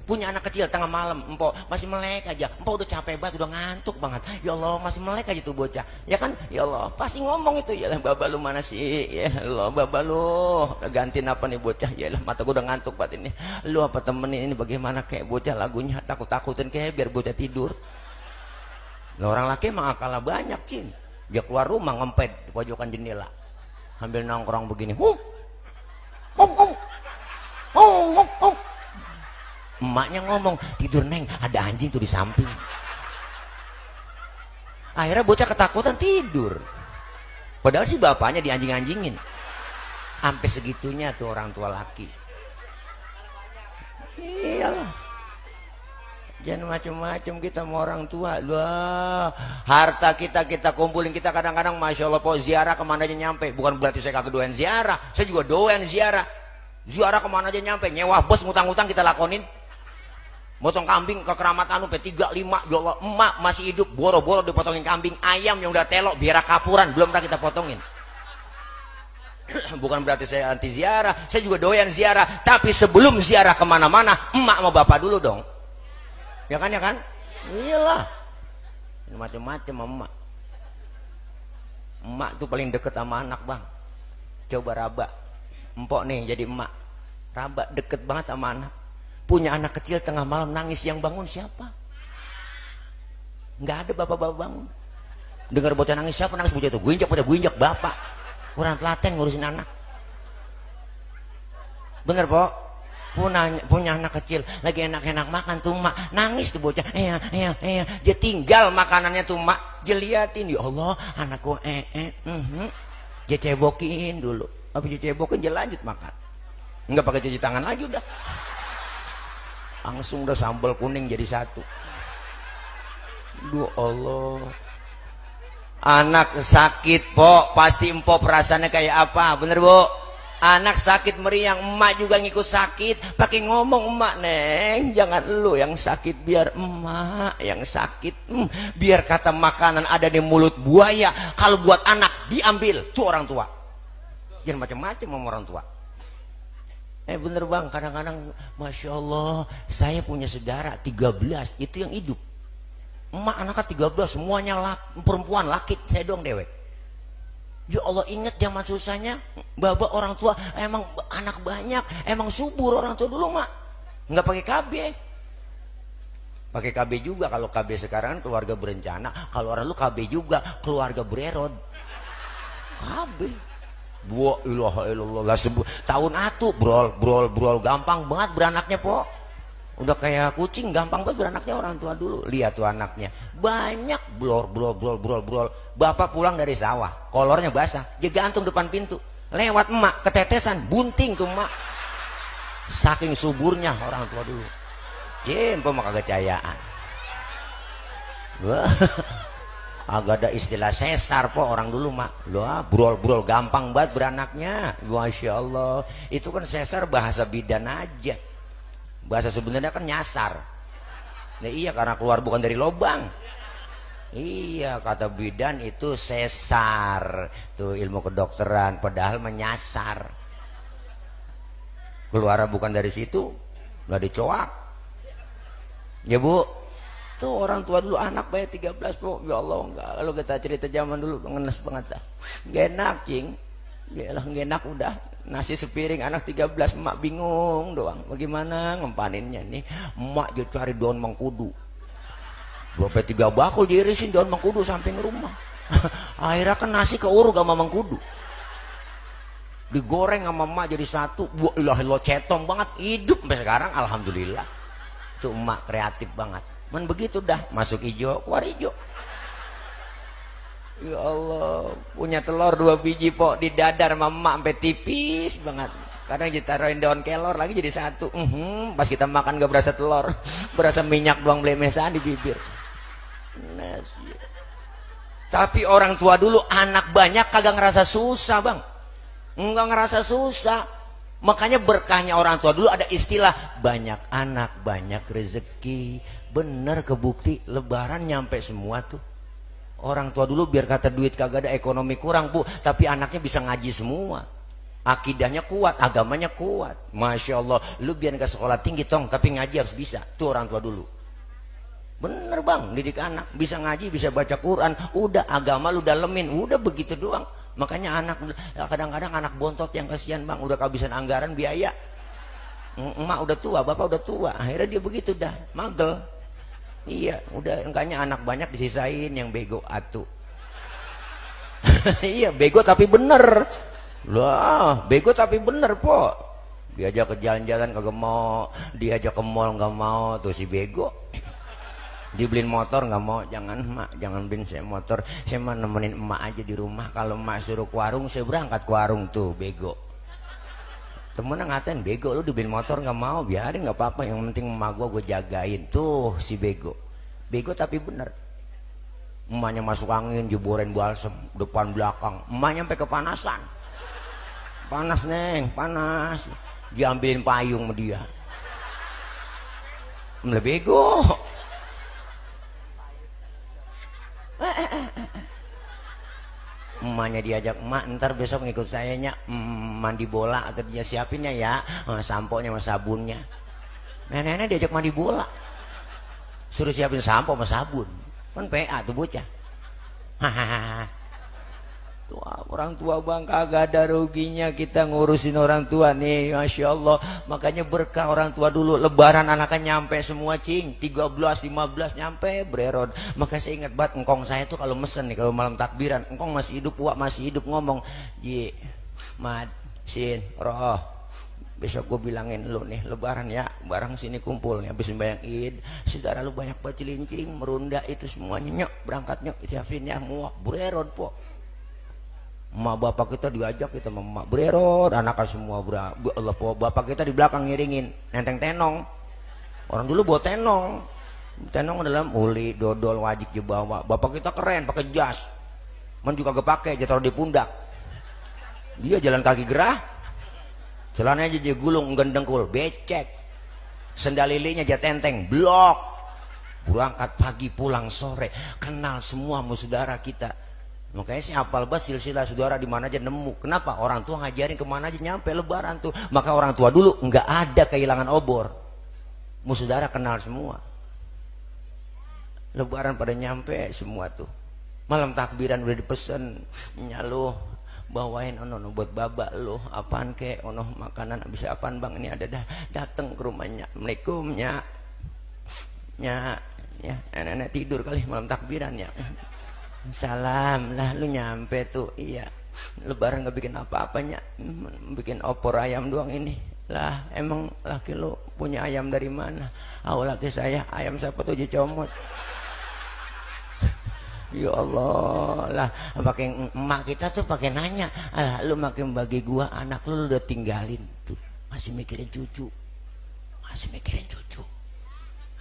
Punya anak kecil tengah malam, empok masih melek aja. Empok udah capek banget, udah ngantuk banget. Ya Allah, masih melek aja tuh bocah. Ya kan? Ya Allah, pasti ngomong itu. Ya lah, baba lu mana sih? Ya Allah, baba lu. Gantiin apa nih bocah? Ya lah, mata gua udah ngantuk banget ini. Lu apa temenin ini bagaimana kayak bocah lagunya takut-takutin kayak biar bocah tidur. Nah, orang laki emang akalnya banyak, Cin. Dia keluar rumah ngempet di pojokan jendela. Sambil nongkrong begini. Emaknya ngomong, tidur Neng, ada anjing tuh di samping. Akhirnya bocah ketakutan tidur. Padahal sih bapaknya dianjing-anjingin. Sampai segitunya tuh orang tua laki. Iyalah. Jangan macam-macam kita sama orang tua. Wah, harta kita kumpulin, kita kadang-kadang Masya Allah po ziarah kemana aja nyampe. Bukan berarti saya kagak doyan ziarah, saya juga doyan ziarah. Ziarah kemana aja nyampe, nyewa bus, ngutang-ngutang kita lakonin. Motong kambing ke keramat anu P35, ya Allah, emak masih hidup, boro-boro dipotongin kambing. Ayam yang udah telok biar kapuran belum pernah kita potongin. Bukan berarti saya anti ziarah, saya juga doyan ziarah. Tapi sebelum ziarah kemana-mana, emak sama bapak dulu dong. Ya kan, ya kan? Iyalah. Macam-macam emak. Emak tuh paling deket sama anak Bang. Coba raba. Empok nih jadi emak. Raba deket banget sama anak. Punya anak kecil tengah malam nangis, yang bangun siapa? Nggak ada bapak-bapak bangun. Dengar bocah nangis, siapa nangis bocah itu? Gue injak bapak. Kurang telaten ngurusin anak. Bener Pok? Punya anak kecil lagi enak-enak makan tuh mak nangis tuh bocah. Dia tinggal makanannya tuh mak. Dia liatin, ya Allah anakku dia cebokin dulu. Habis dia cebokin dia lanjut makan. Enggak pakai cuci tangan lagi udah. Langsung udah sambal kuning jadi satu. Duh Allah. Anak sakit Pok, pasti empok perasaannya kayak apa? Bener Bu? Anak sakit meriang, emak juga ngikut sakit. Pakai ngomong emak, Neng, jangan lu yang sakit, biar emak yang sakit. Biar kata makanan ada di mulut buaya, kalau buat anak diambil tuh orang tua. Jangan macam-macam sama orang tua. Bener Bang, kadang-kadang Masya Allah, saya punya saudara 13, itu yang hidup. Emak anaknya 13, semuanya perempuan, laki, saya doang dewek. Ya Allah, ingat zaman susahnya babak orang tua, emang anak banyak, emang subur orang tua dulu mak, nggak pakai KB. Pakai KB juga. Kalau KB sekarang keluarga berencana, kalau orang lu KB juga keluarga bererod. KB Dua ilaha illallah tahun atuh brol gampang banget beranaknya Po. Udah kayak kucing, gampang banget beranaknya orang tua dulu. Lihat tuh anaknya banyak brol. Bapak pulang dari sawah, kolornya basah, dia gantung depan pintu. Lewat emak, ketetesan, bunting tuh emak. Saking suburnya orang tua dulu. Jempo mah kagak cayaan. Agak ada istilah sesar Po orang dulu mak. Loh, brol gampang banget beranaknya. Masya Allah. Itu kan sesar bahasa bidan aja. Bahasa sebenarnya kan nyasar. Nah, iya karena keluar bukan dari lubang. Iya kata bidan itu sesar. Tuh ilmu kedokteran, padahal menyasar. Keluar bukan dari situ, lah dicoak. Ya Bu, tuh orang tua dulu anak bayar 13 Po. Ya Allah, enggak. Kalau kita cerita zaman dulu ngenes banget dah. Gak enak cing. Ya lah gak enak udah. nasi sepiring anak 13, emak bingung doang bagaimana ngempaninnya nih. Emak juga cari daun mengkudu, berapa 3 bakul diirisin daun mengkudu samping rumah. Akhirnya kan nasi keuruk sama mengkudu, digoreng sama emak jadi satu. Wah lo cetong banget, hidup sampai sekarang alhamdulillah. Tuh emak kreatif banget. Men begitu dah, masuk hijau keluar hijau. Ya Allah, punya telur 2 biji pok di dadar mama sampai tipis banget. Kadang ditaruhin daun kelor lagi jadi satu. Pas kita makan gak berasa telur, berasa minyak doang blemesan di bibir. Tapi orang tua dulu anak banyak kagak ngerasa susah bang, nggak ngerasa susah. Makanya berkahnya orang tua dulu ada istilah banyak anak banyak rezeki. Bener kebukti, lebaran nyampe semua tuh. Orang tua dulu biar kata duit kagak ada, ekonomi kurang bu, tapi anaknya bisa ngaji semua, akidahnya kuat, agamanya kuat. Masya Allah, lu biar gak sekolah tinggi tong, tapi ngaji harus bisa. Tuh orang tua dulu. Bener bang, didik anak bisa ngaji, bisa baca Quran, udah agama lu dalemin, udah begitu doang. Makanya anak kadang-kadang anak bontot yang kasihan bang, udah kehabisan anggaran biaya. Emak udah tua, bapak udah tua, akhirnya dia begitu dah, magel. Iya, udah enggaknya anak banyak disisain yang bego atu. Iya, bego tapi bener. Lah, bego tapi bener, po. Diajak ke jalan-jalan kagak mau, diajak ke mall enggak mau, tuh si bego. Dibeliin motor enggak mau, jangan mak, jangan beliin saya motor. Saya mah nemenin emak aja di rumah. Kalau emak suruh ke warung, saya berangkat ke warung tuh, bego. Temennya ngatain, bego lu dibeliin motor nggak mau, biarin nggak apa-apa, yang penting emak gue jagain. Tuh si bego, bego tapi bener. Emaknya masuk angin, jeborin balsem depan belakang, emaknya sampai kepanasan. Panas neng, panas. Diambilin payung sama dia. Mulai bego. Emaknya diajak, emak ntar besok ngikut saya nya mandi bola atau dia siapinnya ya sampo-nya sama sabunnya. Nenek-nenek diajak mandi bola, suruh siapin sampo sama sabun, kan PA tuh bocah. Hahaha. Tuh, orang tua bang kagak ada ruginya kita ngurusin orang tua nih, masya Allah. Makanya berkah orang tua dulu. Lebaran anaknya nyampe semua cing, 13, 15 nyampe bererod. Makanya saya ingat banget engkong saya tuh kalau mesen nih, kalau malam takbiran, engkong masih hidup, wak masih hidup, ngomong, Ji, Mad, Sin, Roh, besok gue bilangin lu nih lebaran ya, barang sini kumpul nih, habis sembahyang Id, saudara lu banyak bacilincing, merunda itu semuanya, nyok berangkat nyok, siapin ya, muak bererod po. Emak bapak kita diajak, kita sama emak bererot, anaknya semua Allah po. Bapak kita di belakang ngiringin nenteng tenong. Orang dulu bawa tenong, tenong dalam uli dodol wajib dibawa. Bapak kita keren pakai jas, man juga gak pakai, jatuh di pundak. Dia jalan kaki gerah, celananya aja dia gulung gendengkul, becek, sendal lilinya aja tenteng, blok. Berangkat pagi pulang sore, kenal semua sama saudara kita. Makanya sih hafal banget silsilah saudara di mana aja nemu. Kenapa? Orang tua ngajarin kemana aja nyampe lebaran tuh. Maka orang tua dulu nggak ada kehilangan obor. Mu saudara kenal semua. Lebaran pada nyampe semua tuh. Malam takbiran udah dipesen, nyaluh bawain ono buat babak lo apaan kek, ono makanan habis apaan bang, ini ada dah, dateng ke rumahnya. Assalamualaikum nya nenek tidur kali malam takbiran ya. Salam lah, lu nyampe tuh. Iya, lebaran gak bikin apa-apanya, bikin opor ayam doang ini lah. Emang laki lu punya ayam dari mana? Laki saya ayam siapa tuh comot. Ya Allah lah, pakai emak kita tuh pakai nanya, lu makin bagi gua anak lu udah tinggalin tuh, masih mikirin cucu, masih mikirin cucu.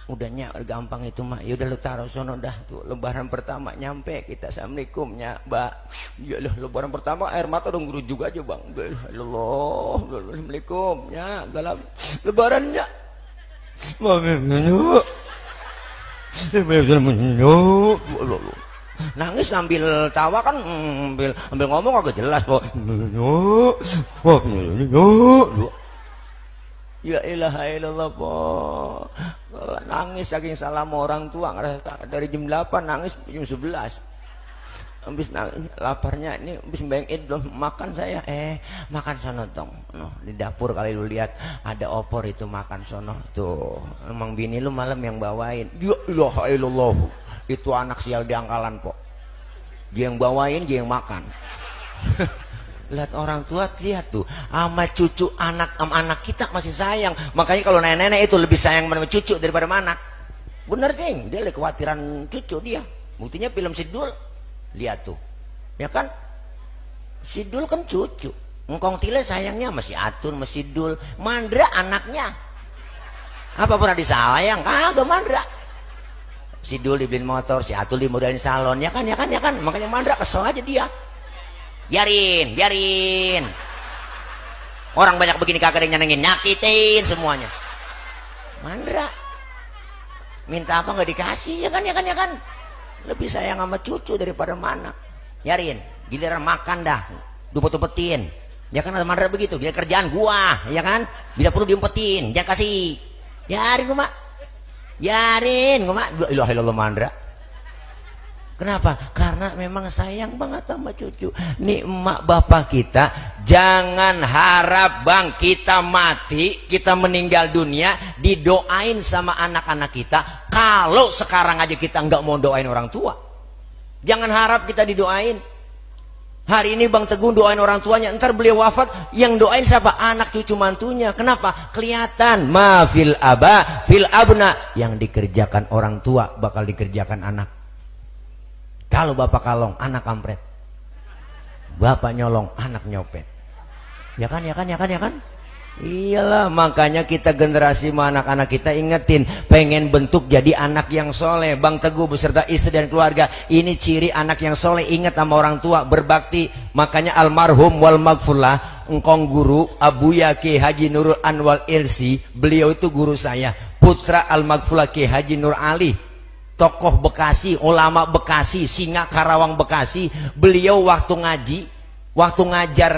Udahnya gampang itu mah, ya udah lu taruh sono dah tuh. Lebaran pertama nyampe kita, assalamualaikum nya mbak. Ya lah, lebaran pertama air mata udah ngurut juga aja bang. Allah, assalamualaikum nya dalam lebarannya. Nangis sambil tawa kan, sambil ngomong agak jelas kok. Ya ilaha illallah po. Nangis saking salam orang tua, dari jam 8 nangis jam 11. habis laparnya ini habis bengit belum makan saya. Makan sono dong. No, di dapur kali lu lihat ada opor itu, makan sono tuh. Emang bini lu malam yang bawain. Ya ilaha illallah. Itu anak sial di angkalan po. Dia yang bawain, dia yang makan. Lihat orang tua, lihat tuh sama cucu anak kita masih sayang. Makanya kalau nenek-nenek itu lebih sayang sama cucu daripada anak. Bener ding, dia lagi kekhawatiran cucu dia. Buktinya film Sidul, lihat tuh, ya kan? Sidul kan cucu, engkong tile sayangnya masih Atun, masih Sidul, Mandra anaknya. Apa pernah disayang? Kagak Mandra. Sidul dibeliin motor, si Atul dimodalin salon, ya kan? Makanya Mandra kesel aja dia. Biarin. Orang banyak begini kagak ada yang nyenengin, nyakitin semuanya. Mandra minta apa nggak dikasih, ya kan? Lebih sayang sama cucu daripada mana. Biarin, giliran makan dah diumpet-umpetin, ya kan? Ada Mandra begitu, dia kerjaan gua, ya kan? Bila perlu diumpetin, jangan kasih. Biarin gua mak, ilaha illallah Mandra. Kenapa? Karena memang sayang banget sama cucu. Nih emak bapak kita, jangan harap bang kita mati, kita meninggal dunia didoain sama anak-anak kita. Kalau sekarang aja kita nggak mau doain orang tua, jangan harap kita didoain. Hari ini Bang Teguh doain orang tuanya, ntar beliau wafat, yang doain siapa? Anak cucu mantunya. Kenapa? Kelihatan fil aba fil abna, yang dikerjakan orang tua bakal dikerjakan anak. Kalau bapak kalong, anak kampret. Bapak nyolong, anak nyopet. Ya kan? Iyalah, makanya kita generasi anak-anak kita ingetin, pengen bentuk jadi anak yang soleh. Bang Teguh beserta istri dan keluarga, ini ciri anak yang soleh. Ingat sama orang tua, berbakti. Makanya almarhum wal maghfurlah, engkong guru Abu Yaki Haji Nurul Anwar Irsi, beliau itu guru saya. Putra al-maghfurlah Ki Haji Nur Ali, tokoh Bekasi, ulama Bekasi, singa Karawang Bekasi. Beliau waktu ngaji, waktu ngajar,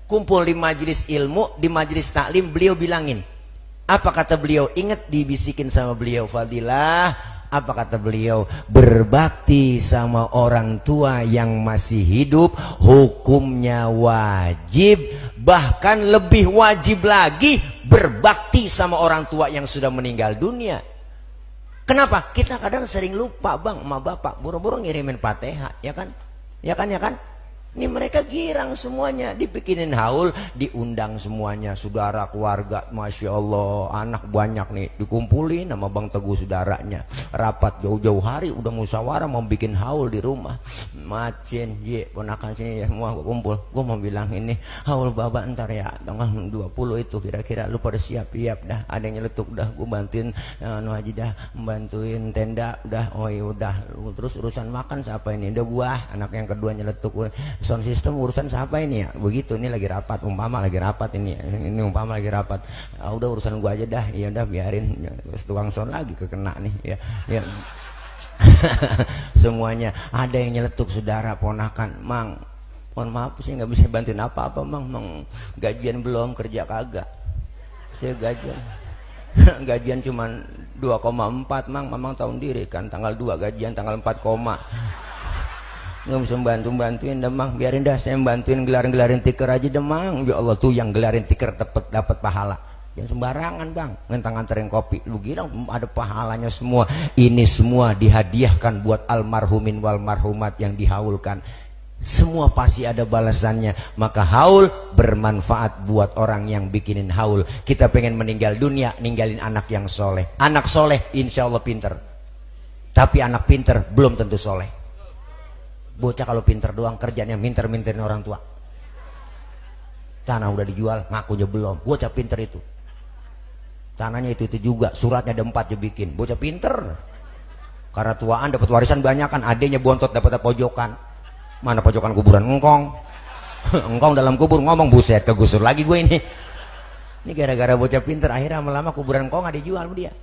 kumpul di majelis ilmu, di majelis taklim, beliau bilangin, apa kata beliau? Ingat dibisikin sama beliau, Fadilah, apa kata beliau? Berbakti sama orang tua yang masih hidup hukumnya wajib, bahkan lebih wajib lagi berbakti sama orang tua yang sudah meninggal dunia. Kenapa? Kita kadang sering lupa bang sama bapak, buru-buru ngirimin Fatihah, ya kan? Ini mereka girang semuanya, dibikinin haul, diundang semuanya, saudara keluarga, masya Allah, anak banyak nih, dikumpulin sama Bang Teguh saudaranya, rapat jauh-jauh hari, udah musyawarah mau bikin haul di rumah. Macin, ponakan sini ya semua kumpul, gue mau bilang ini haul baba ntar ya tanggal 20 itu kira-kira lu pada siap-siap dah, ada yang nyeletuk dah, gue bantuin Haji dah, bantuin tenda udah, oh iya udah, terus urusan makan siapa ini? Udah gua, anak yang kedua nyeletuk, sound system urusan siapa ini ya? Begitu, ini lagi rapat, umpama lagi rapat ini umpama lagi rapat. Udah urusan gua aja dah. Ya udah biarin, terus tukang sound lagi kekena nih ya. Semuanya ada yang nyeletuk, saudara ponakan, Mang, mohon maaf sih nggak bisa bantuin apa-apa Mang, gajian belum, kerja kagak. Saya gajian cuman 2,4 Mang tahun diri kan, tanggal 2 gajian, tanggal 4, nggak bisa bantuin Demang, biarin dah saya bantuin gelarin tiker aja Demang. Ya Allah, tuh yang gelarin tiker dapat pahala. Yang sembarangan bang, ngentang-nganterin kopi, lu kira ada pahalanya semua. Ini semua dihadiahkan buat almarhumin wal marhumat yang dihaulkan. Semua pasti ada balasannya. Maka haul bermanfaat buat orang yang bikinin haul. Kita pengen meninggal dunia, ninggalin anak yang soleh. Anak soleh insya Allah pinter, tapi anak pinter belum tentu soleh. Bocah kalau pinter doang kerjanya minter-minterin orang tua. Tanah udah dijual, ngakunya belum. Bocah pinter itu. Tanahnya itu juga, suratnya ada 4 dia bikin. Bocah pinter. Karena tuaan dapat warisan banyak kan, adenya bontot dapat pojokan. Mana pojokan kuburan engkong? Engkong dalam kubur ngomong, buset kegusur lagi gue ini. Ini gara-gara bocah pinter, akhirnya lama-lama kuburan engkong ada dijual sama dia.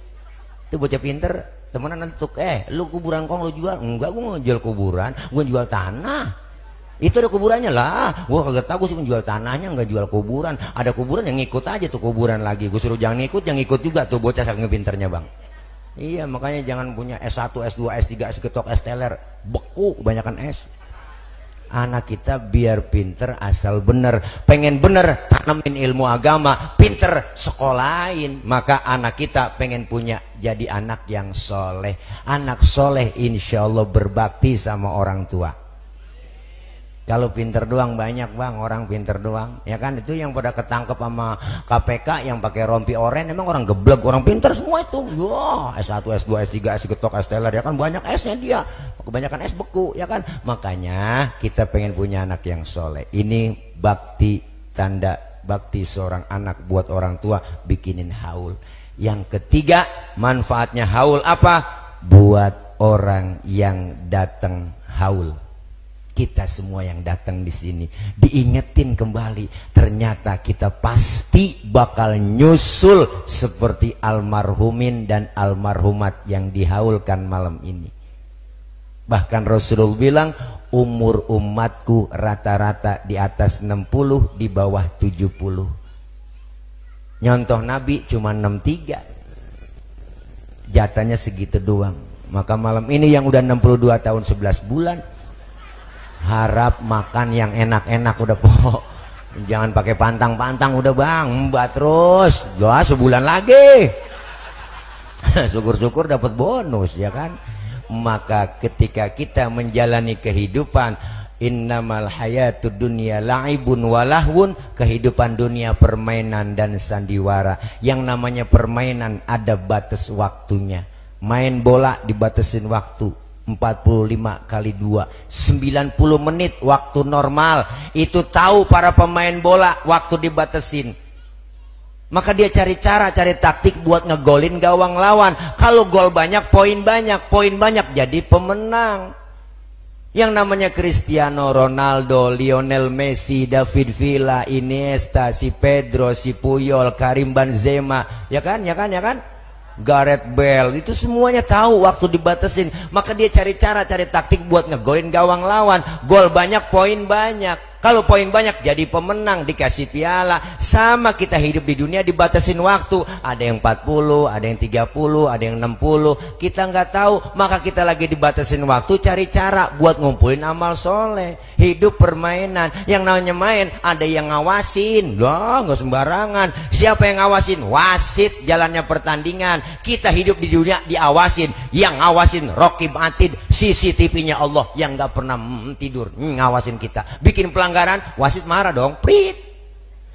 Itu bocah pinter. Temenan nentuk, lu kuburan kong lu jual? Enggak, gue mau jual kuburan, gue jual tanah. Itu ada kuburannya lah. Gue kagak tahu, gue sih menjual tanahnya, nggak jual kuburan. Ada kuburan yang ngikut aja tuh kuburan lagi. Gue suruh jangan ngikut, yang ngikut juga tuh bocah saking pinternya bang. Iya, makanya jangan punya S1, S2, S3, S ketok, S teler, beku, kebanyakan S. Anak kita biar pinter asal bener. Pengen bener, tanamin ilmu agama. Pinter, sekolahin. Maka anak kita pengen punya jadi anak yang soleh. Anak soleh insya Allah berbakti sama orang tua. Kalau pinter doang banyak bang, orang pinter doang, ya kan, itu yang pada ketangkep sama KPK yang pakai rompi oren, emang orang geblek, orang pinter semua itu. Wah, S1, S2, S3, S getok, S teler, ya kan, banyak S-nya dia, kebanyakan S beku, ya kan. Makanya kita pengen punya anak yang soleh. Ini bakti, tanda bakti seorang anak buat orang tua, bikinin haul. Yang ketiga, manfaatnya haul apa? Buat orang yang datang haul. Kita semua yang datang di sini diingetin kembali, ternyata kita pasti bakal nyusul seperti almarhumin dan almarhumat yang dihaulkan malam ini. Bahkan Rasulullah bilang umur umatku rata-rata di atas 60, di bawah 70. Nyontoh Nabi cuma 63, jatahnya segitu doang. Maka malam ini yang udah 62 tahun 11 bulan harap makan yang enak-enak udah po. Jangan pakai pantang-pantang udah bang, mbak terus. Doa sebulan lagi. Syukur-syukur dapat bonus ya kan. Maka ketika kita menjalani kehidupan, innamal hayatud dunya la'ibun walahwun, kehidupan dunia permainan dan sandiwara. Yang namanya permainan ada batas waktunya. Main bola dibatasin waktu 45 kali 2 90 menit waktu normal. Itu tahu para pemain bola waktu dibatasin. Maka dia cari cara, cari taktik buat ngegolin gawang lawan. Kalau gol banyak, poin banyak. Poin banyak jadi pemenang. Yang namanya Cristiano Ronaldo, Lionel Messi, David Villa, Iniesta, si Pedro, si Puyol, Karim Benzema, ya kan, ya kan, ya kan, Gareth Bale, itu semuanya tahu waktu dibatasin. Maka dia cari cara, cari taktik buat ngegolin gawang lawan. Gol banyak, poin banyak. Kalau poin banyak jadi pemenang, dikasih piala. Sama kita hidup di dunia dibatasin waktu. Ada yang 40, ada yang 30, ada yang 60. Kita nggak tahu, maka kita lagi dibatasin waktu, cari cara buat ngumpulin amal soleh. Hidup permainan. Yang namanya main, ada yang ngawasin. Lah, nggak sembarangan. Siapa yang ngawasin? Wasit jalannya pertandingan. Kita hidup di dunia diawasin. Yang ngawasin Raqib Atid, CCTV-nya Allah yang nggak pernah tidur ngawasin kita. Bikin pelanggaran, wasit marah dong, prit,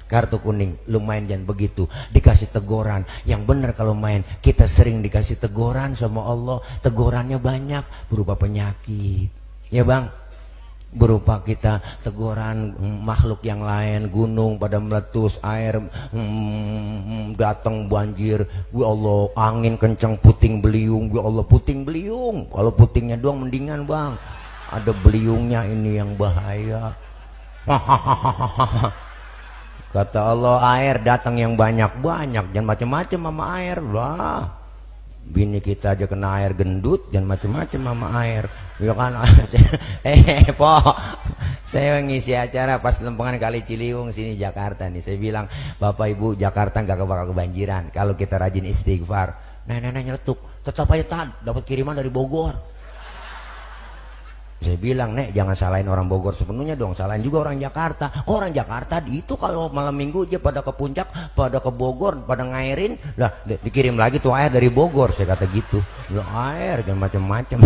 kartu kuning. Lumayan jangan begitu, dikasih teguran. Yang benar kalau main, kita sering dikasih teguran sama Allah. Tegurannya banyak, berupa penyakit, ya bang, berupa kita teguran makhluk yang lain, gunung pada meletus, air datang banjir, ya Allah, angin kencang, puting beliung, ya Allah, puting beliung. Kalau putingnya doang mendingan bang, ada beliungnya ini yang bahaya. Kata Allah, air datang yang banyak-banyak, jangan macam-macam sama air lah. Bini kita aja kena air gendut, jangan macam-macam sama air, ya kan. Po, saya ngisi acara pas Lempengan Kali Ciliwung sini Jakarta nih. Saya bilang, Bapak Ibu, Jakarta nggak bakal kebanjiran kalau kita rajin istighfar. Nenek nyeletuk, tetap aja tahan, dapat kiriman dari Bogor. Saya bilang, Nek, jangan salahin orang Bogor sepenuhnya dong, salahin juga orang Jakarta. Orang Jakarta itu kalau malam minggu dia pada ke puncak, pada ke Bogor, pada ngairin, lah dikirim lagi tuh air dari Bogor. Saya kata gitu, lah air jangan macam-macam.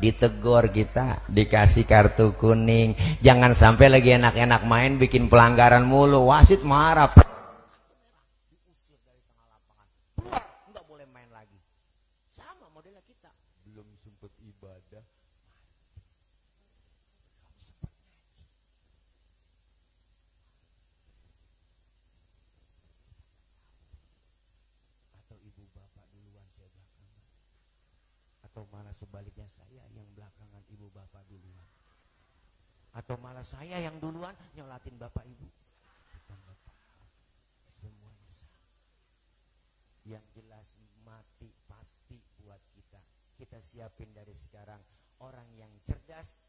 Ditegur kita, dikasih kartu kuning. Jangan sampai lagi enak-enak main bikin pelanggaran mulu, wasit marah. Atau malah sebaliknya, saya yang belakangan, ibu bapak duluan. Atau malah saya yang duluan nyolatin bapak ibu. Kita nggak tahu, semuanya sama. Yang jelas mati pasti buat kita. Kita siapin dari sekarang. Orang yang cerdas,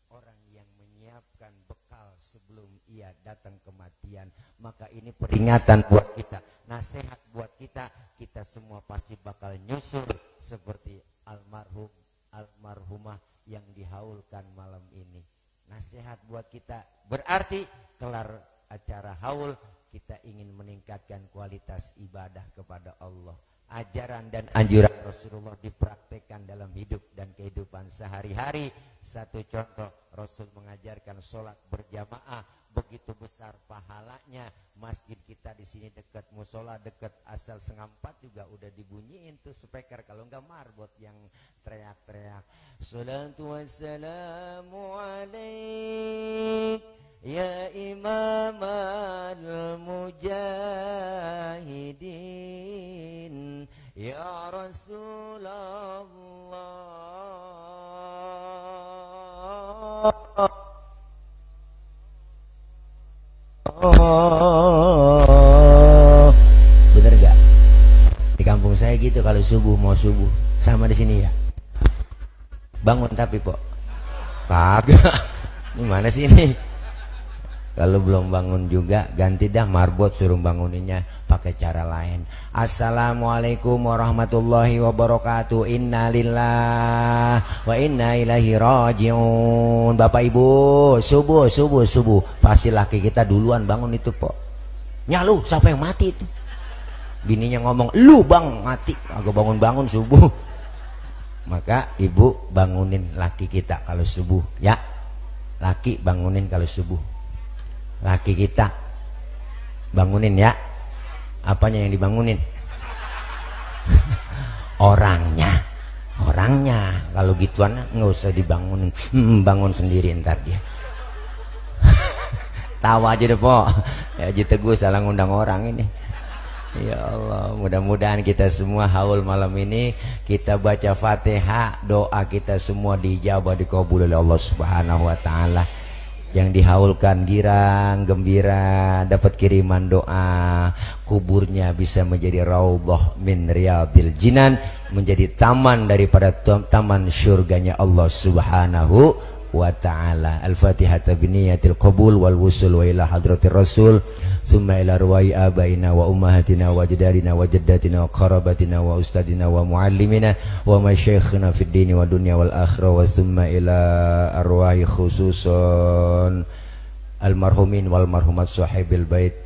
orang yang menyiapkan bekal sebelum ia datang kematian. Maka ini peringatan buat kita, nasihat buat kita. Kita semua pasti bakal nyusul seperti almarhum almarhumah yang dihaulkan malam ini. Nasihat buat kita, berarti kelar acara haul kita ingin meningkatkan kualitas ibadah kepada Allah. Ajaran dan anjuran Rasulullah dipraktekkan dalam hidup dan kehidupan sehari-hari. Satu contoh, Rasul mengajarkan sholat berjamaah, begitu besar pahalanya. Masjid kita di sini dekat musola, dekat asal 3:30 juga udah dibunyiin tuh speaker, kalau enggak marbot yang teriak-teriak. Salatu wassalamu alaik ya imam al-mujahidin ya Rasulullah. Bener gak? Di kampung saya gitu kalau subuh, mau subuh sama di sini ya. Bangun tapi po kagak. Ini mana sih ini? Kalau belum bangun juga ganti dah marbot, suruh banguninnya pakai cara lain. Assalamualaikum warahmatullahi wabarakatuh. Innalillah wa inna ilaihi rajiun. Bapak Ibu, subuh. Pasti laki kita duluan bangun itu, po. Nyalu, siapa yang mati itu? Bininya ngomong, "Lu bang mati." Agak bangun-bangun subuh. Maka ibu bangunin laki kita kalau subuh, ya. Laki bangunin kalau subuh. Laki kita bangunin ya. Apanya yang dibangunin? Orangnya. Kalau gituan nggak usah dibangunin. Bangun sendiri ntar dia. Tawa aja deh po. Ya Haji Teguh salah ngundang orang ini. Ya Allah, mudah-mudahan kita semua haul malam ini kita baca Fatihah, doa kita semua dijabah, dikabul oleh Allah Subhanahu wa taala. Yang dihaulkan girang, gembira, dapat kiriman doa, kuburnya bisa menjadi raudhah min riyadil jinan, menjadi taman daripada taman syurganya Allah Subhanahu wa ta'ala. Al-Fatihah biniyatil qabul wal wusul wa ila hadratir rasul summa ila ruwai abaina wa ummahatina wa jadadina wa jaddatina wa qarabatina wa ustadina wa muallimina wa masyayikhina fid dini wa dunya wal akhirah wa summa ila arwahi khususan almarhumin wal marhumat sahibil bait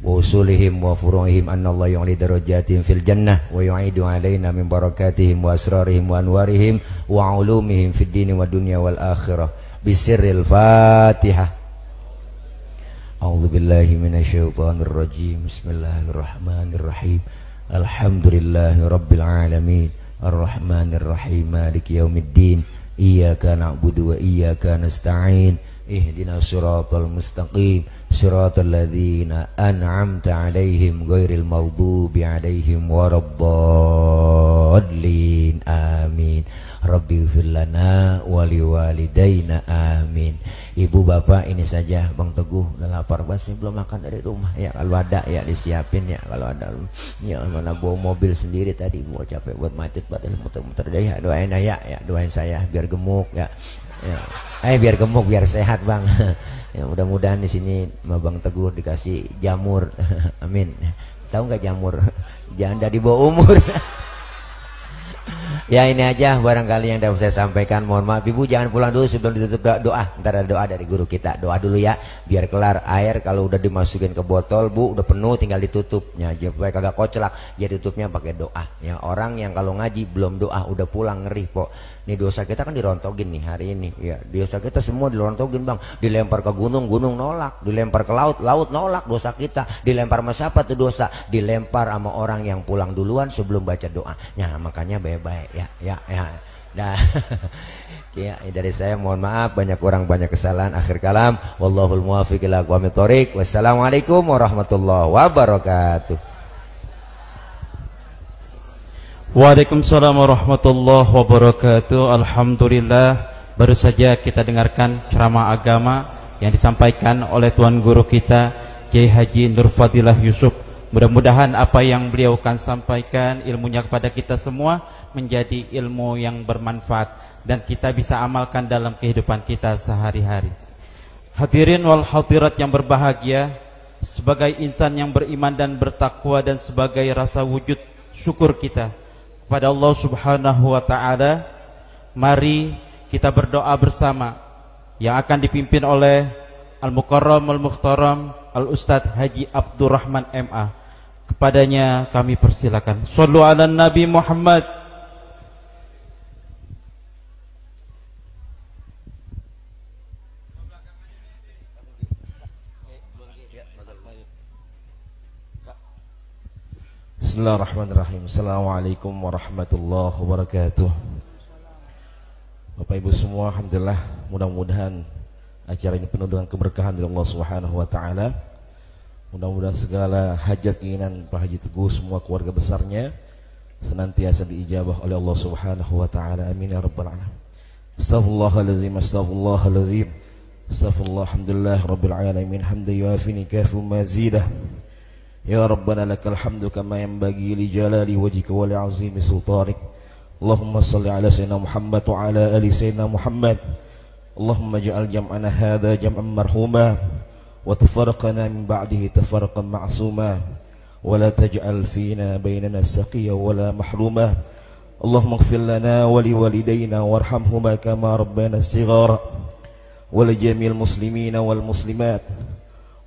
wa usulihim wa furuhim annallaha yu'li darajatihim fil jannah wa yu'idu alaina min barakatihim wa asrarihim wa anwarihim wa ulumihim fid dini wa dunya wal akhirah bisirril Fatihah. A'udzu billahi minasyaitonir rajim. Bismillahirrahmanirrahim. Alhamdulillahi rabbil alamin arrahmanir rahim maliki yaumiddin iyyaka na'budu wa iyyaka nasta'in ihdinas siratal mustaqim siratal ladzina an'amta 'alaihim ghairil maghdubi 'alaihim waraddallin amin. Rabbi ighfir lana wa liwalidayna amin. Ibu bapak ini saja Bang Teguh udah lapar banget, belum makan dari rumah ya. Kalau ada ya disiapin ya, kalau ada ya mana bawa mobil sendiri tadi, bawa capek buat macet badan muter-muter deh ya. Doain ya, doain saya biar gemuk ya. Ya. Biar gemuk, biar sehat Bang. Ya mudah-mudahan di sini sama Bang Teguh dikasih jamur. Amin. Tahu nggak jamur? Jangan dari bawah umur. Ya ini aja barangkali yang dapat saya sampaikan. Mohon maaf Ibu, jangan pulang dulu sebelum ditutup doa. Ntar ada doa dari guru kita. Doa dulu ya, biar kelar. Air kalau udah dimasukin ke botol Bu udah penuh, tinggal ditutupnya aja supaya kagak koclak. Ya tutupnya pakai doa. Ya orang yang kalau ngaji belum doa udah pulang ngeri po. Nih dosa kita kan dirontogin nih hari ini. Ya dosa kita semua dirontogin Bang. Dilempar ke gunung, gunung nolak. Dilempar ke laut, laut nolak dosa kita. Dilempar sama siapa tuh dosa? Dilempar sama orang yang pulang duluan sebelum baca doa. Ya makanya baik-baik ya. Nah, ya, dari saya mohon maaf banyak kurang banyak kesalahan. Akhir kalam, wallahul muwaffiq ila aqwamit thoriq. Wassalamualaikum warahmatullahi wabarakatuh. Waalaikumsalam warahmatullahi wabarakatuh. Alhamdulillah, baru saja kita dengarkan ceramah agama yang disampaikan oleh Tuan Guru kita Kiai Haji Nur Fadilah Yusuf. Mudah-mudahan apa yang beliau akan sampaikan ilmunya kepada kita semua menjadi ilmu yang bermanfaat dan kita bisa amalkan dalam kehidupan kita sehari-hari. Hadirin wal hadirat yang berbahagia, sebagai insan yang beriman dan bertakwa dan sebagai rasa wujud syukur kita kepada Allah Subhanahu wa taala, mari kita berdoa bersama yang akan dipimpin oleh Al-Mukarram Al-Mukhtaram Al-Ustadz Haji Abdurrahman MA. Kepadanya kami persilakan. Shallu ala Nabi Muhammad. Bismillahirrahmanirrahim. Assalamualaikum warahmatullahi wabarakatuh. Bapak Ibu semua, alhamdulillah, mudah-mudahan acara ini penuh dengan keberkahan dari Allah Subhanahu wa taala. Mudah-mudahan segala hajat keinginan Pak Haji Teguh semua keluarga besarnya senantiasa diijabah oleh Allah Subhanahu wa taala. Amin ya rabbal alamin. Astaghfirullahalazim, astaghfirullahalazim. Astaghfirullah, alhamdulillah rabbil alamin, hamdan yuafini kafu mazidah. Ya Rabbana lakal hamdu kama yanbaghi li jalali wajhika wa li 'azimi sultanik. Allahumma shalli ala sayyidina Muhammad wa ala ali sayyidina Muhammad. Allahumma ja'al jam'ana hadha jam'an marhuma wa tafarraqana min ba'dihi tafarraqan ma'suma wa la taj'al fina bainana saqiyya wa la mahruma. Allahumma ighfir lana wa li walidayna warhamhuma kama rabbana shighara wa li jami'il muslimina wal muslimat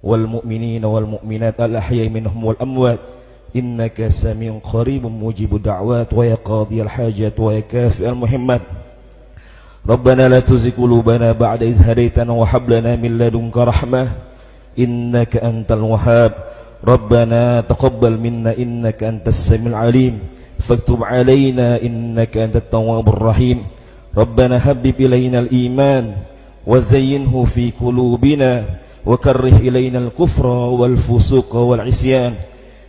والمؤمنين والمؤمنات الأحياء منهم والأموات إنك سميع قريب مجيب الدعوات ويا قاضي الحاجات ويا كافئ المهمات. ربنا لا تزغ قلوبنا بعد إذ هديتنا وهب لنا من لدنك رحمة إنك أنت الوهاب. ربنا تقبل منا إنك أنت السميع العليم فاكتب علينا إنك أنت التواب الرحيم. ربنا حبب إلينا الإيمان وزينه في قلوبنا وكره إلينا الكفر والفسوق والعصيان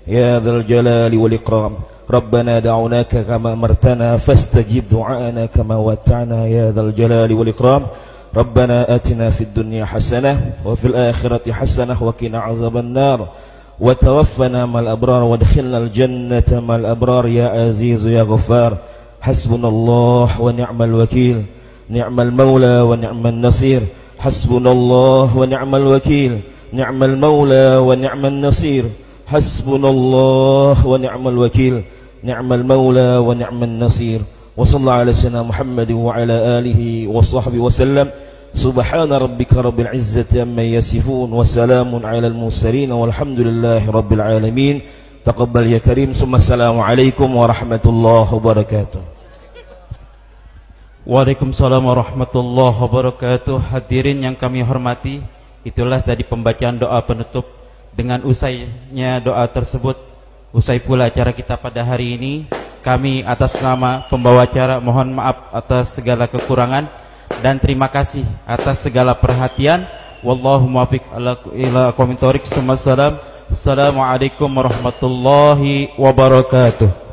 يا ذا الجلال والإكرام. ربنا دعوناك كما أمرتنا فاستجب دعاءنا كما وعدتنا يا ذا الجلال والإكرام. ربنا آتنا في الدنيا حسنة وفي الآخرة حسنة وقنا عذاب النار وتوفنا مع الأبرار وادخلنا الجنة مع الأبرار يا عزيز يا غفار. حسبنا الله ونعم الوكيل، نعم المولى ونعم النصير. حسبنا الله ونعم الوكيل، نعم المولى ونعم النصير. حسبنا الله ونعم الوكيل، نعم المولى ونعم النصير. وصلى الله على سيدنا محمد وعلى آله وصحبه وسلم. سبحان ربك رب العزة عما يصفون وسلام على المرسلين والحمد لله رب العالمين. تقبل يا كريم. ثم السلام عليكم ورحمة الله وبركاته. Waalaikumsalam warahmatullahi wabarakatuh. Hadirin yang kami hormati, itulah tadi pembacaan doa penutup. Dengan usainya doa tersebut, usai pula acara kita pada hari ini, kami atas nama pembawa acara mohon maaf atas segala kekurangan dan terima kasih atas segala perhatian. Wallahu muwaffiq ila aqwamit thoriq. Assalamualaikum warahmatullahi wabarakatuh.